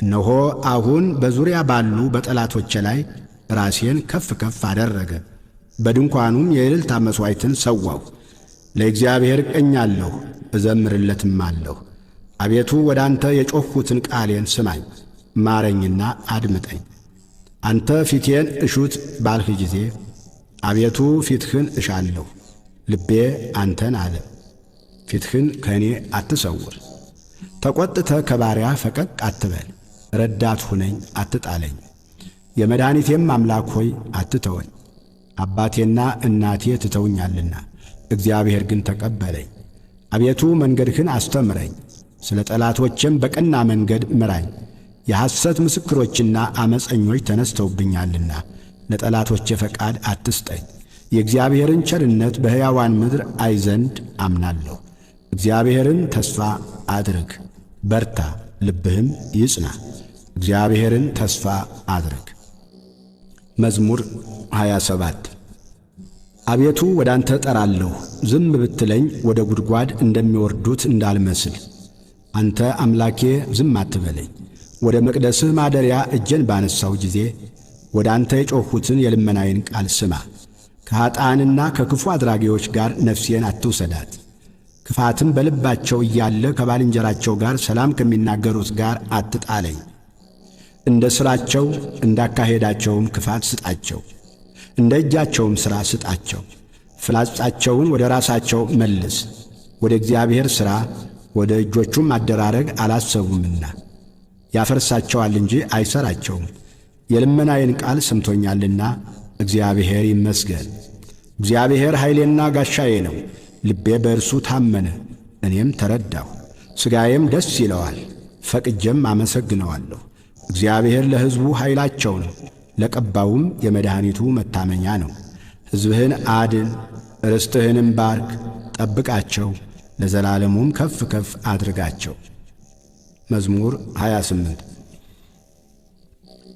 Speaker 2: እነሆ አሁን በዙሪያ ባሉ በጠላቶቼ ላይ ራሴን ከፍ ከፍ አደረገ። በድንኳኑም የእልልታ መሥዋዕትን ሰዋሁ። ለእግዚአብሔር እቀኛለሁ እዘምርለትም አለሁ። አቤቱ ወደ አንተ የጮኽሁትን ቃሌን ስማኝ፣ ማረኝና አድምጠኝ። አንተ ፊቴን እሹት ባልህ ጊዜ አቤቱ ፊትህን እሻለሁ። ልቤ አንተን አለ፣ ፊትህን ከእኔ አትሰውር። ተቈጥተ ከባሪያ ፈቀቅ አትበል፣ ረዳት ሁነኝ አትጣለኝ። የመድኃኒቴም አምላክ ሆይ አትተወኝ። አባቴና እናቴ ትተውኛልና እግዚአብሔር ግን ተቀበለኝ። አቤቱ መንገድህን አስተምረኝ፣ ስለ ጠላቶቼም በቀና መንገድ ምራኝ። የሐሰት ምስክሮችና ዓመፀኞች ተነስተውብኛልና ለጠላቶቼ ፈቃድ አትስጠኝ። የእግዚአብሔርን ቸርነት በሕያዋን ምድር አይ ዘንድ አምናለሁ። እግዚአብሔርን ተስፋ አድርግ፣ በርታ፣ ልብህም ይጽና። እግዚአብሔርን ተስፋ አድርግ። መዝሙር 27 አቤቱ ወደ አንተ እጠራለሁ፣ ዝም ብትለኝ ወደ ጉድጓድ እንደሚወርዱት እንዳልመስል። አንተ አምላኬ ዝም አትበለኝ። ወደ መቅደስህ ማደሪያ እጄን ባነሳው ጊዜ ወደ አንተ የጮኽሁትን የልመናዬን ቃል ስማ። ከኀጥኣንና ከክፉ አድራጊዎች ጋር ነፍሴን አትውሰዳት። ክፋትም በልባቸው እያለ ከባልንጀራቸው ጋር ሰላም ከሚናገሩት ጋር አትጣለኝ። እንደ ሥራቸው እንዳካሄዳቸውም ክፋት ስጣቸው፣ እንደ እጃቸውም ሥራ ስጣቸው። ፍላጻቸውን ወደ ራሳቸው መልስ፣ ወደ እግዚአብሔር ሥራ ወደ እጆቹም አደራረግ አላሰቡምና። ያፈርሳቸዋል እንጂ አይሠራቸውም። የልመናዬን ቃል ሰምቶኛልና እግዚአብሔር ይመስገን። እግዚአብሔር ኃይሌና ጋሻዬ ነው፣ ልቤ በእርሱ ታመነ። እኔም ተረዳሁ፣ ሥጋዬም ደስ ይለዋል፣ ፈቅጄም አመሰግነዋለሁ። እግዚአብሔር ለሕዝቡ ኃይላቸው ነው፣ ለቀባውም የመድኃኒቱ መታመኛ ነው። ሕዝብህን አድን፣ ርስትህንም ባርክ፣ ጠብቃቸው፣ ለዘላለሙም ከፍ ከፍ አድርጋቸው። መዝሙር 28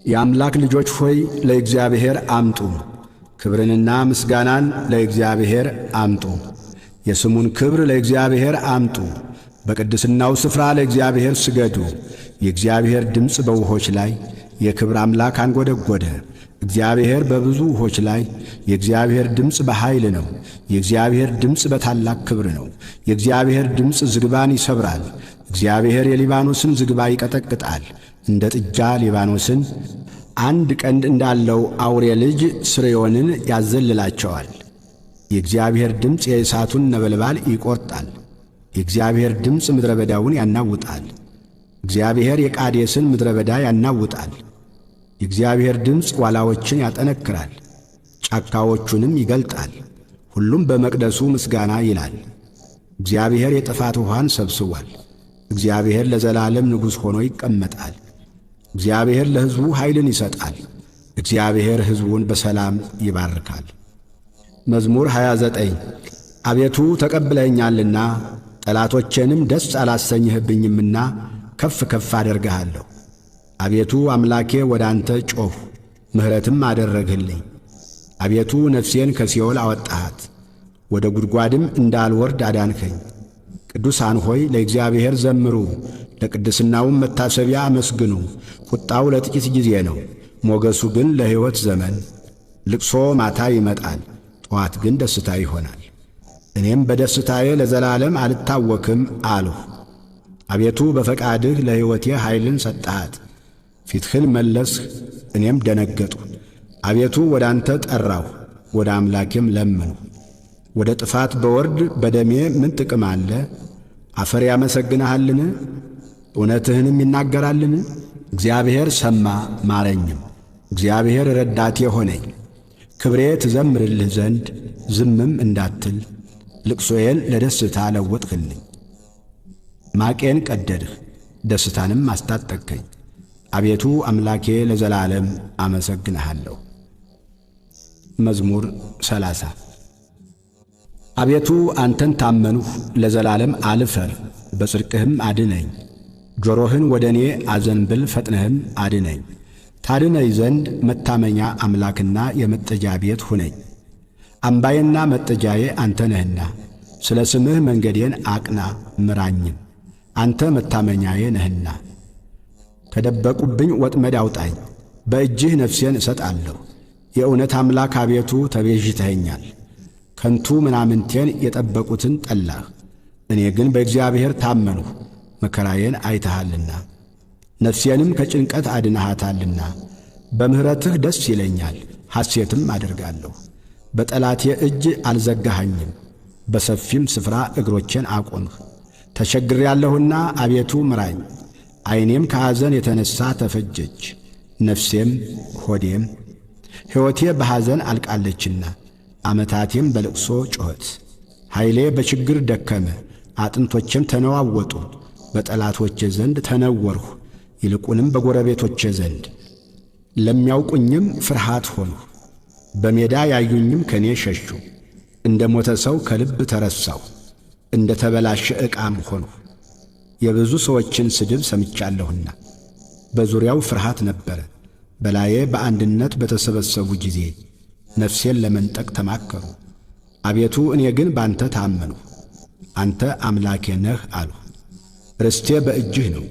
Speaker 2: የአምላክ ልጆች ሆይ ለእግዚአብሔር አምጡ፣ ክብርንና ምስጋናን ለእግዚአብሔር አምጡ። የስሙን ክብር ለእግዚአብሔር አምጡ። በቅድስናው ስፍራ ለእግዚአብሔር ስገዱ። የእግዚአብሔር ድምፅ በውኆች ላይ የክብር አምላክ አንጐደጐደ። እግዚአብሔር በብዙ ውኆች ላይ የእግዚአብሔር ድምፅ በኃይል ነው። የእግዚአብሔር ድምፅ በታላቅ ክብር ነው። የእግዚአብሔር ድምፅ ዝግባን ይሰብራል። እግዚአብሔር የሊባኖስን ዝግባ ይቀጠቅጣል። እንደ ጥጃ ሊባኖስን አንድ ቀንድ እንዳለው አውሬ ልጅ ስርዮንን ያዘልላቸዋል። የእግዚአብሔር ድምፅ የእሳቱን ነበልባል ይቈርጣል። የእግዚአብሔር ድምፅ ምድረ በዳውን ያናውጣል። እግዚአብሔር የቃዴስን ምድረ በዳ ያናውጣል። የእግዚአብሔር ድምፅ ዋላዎችን ያጠነክራል፣ ጫካዎቹንም ይገልጣል። ሁሉም በመቅደሱ ምስጋና ይላል። እግዚአብሔር የጥፋት ውኃን ሰብስቧል። እግዚአብሔር ለዘላለም ንጉሥ ሆኖ ይቀመጣል። እግዚአብሔር ለሕዝቡ ኃይልን ይሰጣል። እግዚአብሔር ሕዝቡን በሰላም ይባርካል። መዝሙር 29 አቤቱ ተቀብለኸኛልና ጠላቶቼንም ደስ አላሰኝህብኝምና ከፍ ከፍ አደርግሃለሁ። አቤቱ አምላኬ ወደ አንተ ጮኽሁ፣ ምሕረትም አደረግህልኝ። አቤቱ ነፍሴን ከሲኦል አወጣሃት፣ ወደ ጉድጓድም እንዳልወርድ አዳንከኝ። ቅዱሳን ሆይ ለእግዚአብሔር ዘምሩ፣ ለቅድስናውም መታሰቢያ አመስግኑ። ቁጣው ለጥቂት ጊዜ ነው፣ ሞገሱ ግን ለሕይወት ዘመን። ልቅሶ ማታ ይመጣል፣ ጠዋት ግን ደስታ ይሆናል። እኔም በደስታዬ ለዘላለም አልታወክም አልሁ። አቤቱ በፈቃድህ ለሕይወቴ ኃይልን ሰጠሃት። ፊትህን መለስህ፣ እኔም ደነገጥሁ። አቤቱ ወደ አንተ ጠራሁ፣ ወደ አምላኬም ለመንሁ። ወደ ጥፋት በወርድ በደሜ ምን ጥቅም አለ? አፈር ያመሰግንሃልን? እውነትህንም ይናገራልን? እግዚአብሔር ሰማ ማረኝም፣ እግዚአብሔር ረዳቴ ሆነኝ። ክብሬ ትዘምርልህ ዘንድ ዝምም እንዳትል ልቅሶዬን ለደስታ ለወጥህልኝ። ማቄን ቀደድህ፣ ደስታንም አስታጠቅከኝ። አቤቱ አምላኬ ለዘላለም አመሰግንሃለሁ። መዝሙር 30 አቤቱ አንተን ታመንሁ፣ ለዘላለም አልፈር፣ በጽድቅህም አድነኝ። ጆሮህን ወደ እኔ አዘንብል፣ ፈጥነህም አድነኝ። ታድነኝ ዘንድ መታመኛ አምላክና የመጠጃ ቤት ሁነኝ። አምባዬና መጠጃዬ አንተ ነህና፣ ስለ ስምህ መንገዴን አቅና ምራኝም። አንተ መታመኛዬ ነህና። ከደበቁብኝ ወጥመድ አውጣኝ፣ በእጅህ ነፍሴን እሰጣለሁ። የእውነት አምላክ አቤቱ ተቤዥተኸኛል። ከንቱ ምናምንቴን የጠበቁትን ጠላህ። እኔ ግን በእግዚአብሔር ታመንሁ፣ መከራዬን አይተሃልና ነፍሴንም ከጭንቀት አድነሃታልና። በምሕረትህ ደስ ይለኛል፣ ሐሴትም አደርጋለሁ። በጠላቴ እጅ አልዘጋኸኝም፣ በሰፊም ስፍራ እግሮቼን አቆምህ። ተቸግሬአለሁና አቤቱ ምራኝ፣ ዐይኔም ከሐዘን የተነሣ ተፈጀች፣ ነፍሴም ሆዴም። ሕይወቴ በሐዘን አልቃለችና ዓመታቴም በልቅሶ ጮኸት። ኃይሌ በችግር ደከመ፣ አጥንቶቼም ተነዋወጡ። በጠላቶቼ ዘንድ ተነወርሁ፣ ይልቁንም በጎረቤቶቼ ዘንድ። ለሚያውቁኝም ፍርሃት ሆንሁ፣ በሜዳ ያዩኝም ከእኔ ሸሹ። እንደ ሞተ ሰው ከልብ ተረሳሁ፣ እንደ ተበላሸ ዕቃም ሆንሁ። የብዙ ሰዎችን ስድብ ሰምቻለሁና በዙሪያው ፍርሃት ነበረ። በላዬ በአንድነት በተሰበሰቡ ጊዜ ነፍሴን ለመንጠቅ ተማከሩ። አቤቱ እኔ ግን ባንተ ታመንሁ፣ አንተ አምላኬ ነህ አልሁ። ርስቴ በእጅህ ነው፣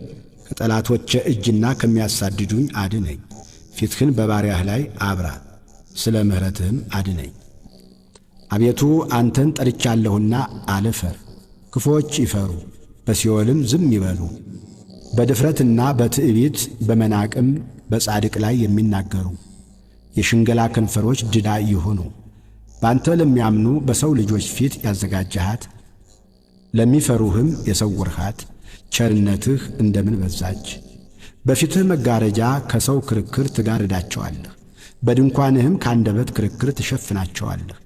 Speaker 2: ከጠላቶቼ እጅና ከሚያሳድዱኝ አድነኝ። ፊትህን በባሪያህ ላይ አብራ፣ ስለ ምሕረትህም አድነኝ። አቤቱ አንተን ጠርቻለሁና አልፈር። ክፉዎች ይፈሩ፣ በሲኦልም ዝም ይበሉ። በድፍረትና በትዕቢት በመናቅም በጻድቅ ላይ የሚናገሩ የሽንገላ ከንፈሮች ድዳ ይሁኑ። ባንተ ለሚያምኑ በሰው ልጆች ፊት ያዘጋጀሃት፣ ለሚፈሩህም የሰወርሃት ቸርነትህ እንደምን በዛች! በፊትህ መጋረጃ ከሰው ክርክር ትጋርዳቸዋለህ፣ በድንኳንህም ከአንደበት ክርክር ትሸፍናቸዋለህ።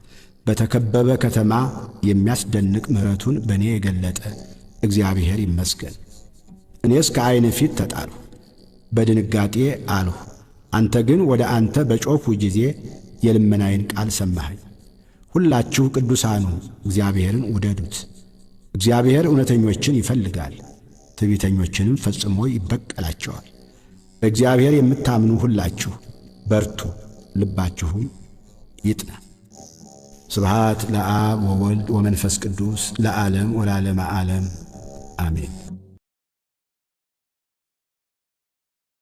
Speaker 2: በተከበበ ከተማ የሚያስደንቅ ምሕረቱን በእኔ የገለጠ እግዚአብሔር ይመስገን። እኔስ ከዐይን ፊት ተጣልሁ፣ በድንጋጤ አልሁ። አንተ ግን ወደ አንተ በጮኽሁ ጊዜ የልመናዬን ቃል ሰማኸኝ። ሁላችሁ ቅዱሳኑ እግዚአብሔርን ውደዱት። እግዚአብሔር እውነተኞችን ይፈልጋል፣ ትዕቢተኞችንም ፈጽሞ ይበቀላቸዋል። በእግዚአብሔር የምታምኑ ሁላችሁ በርቱ፣ ልባችሁም ይጥና። ስብሃት ለአብ ወወልድ ወመንፈስ ቅዱስ ለዓለም ወላለመ ዓለም አሜን።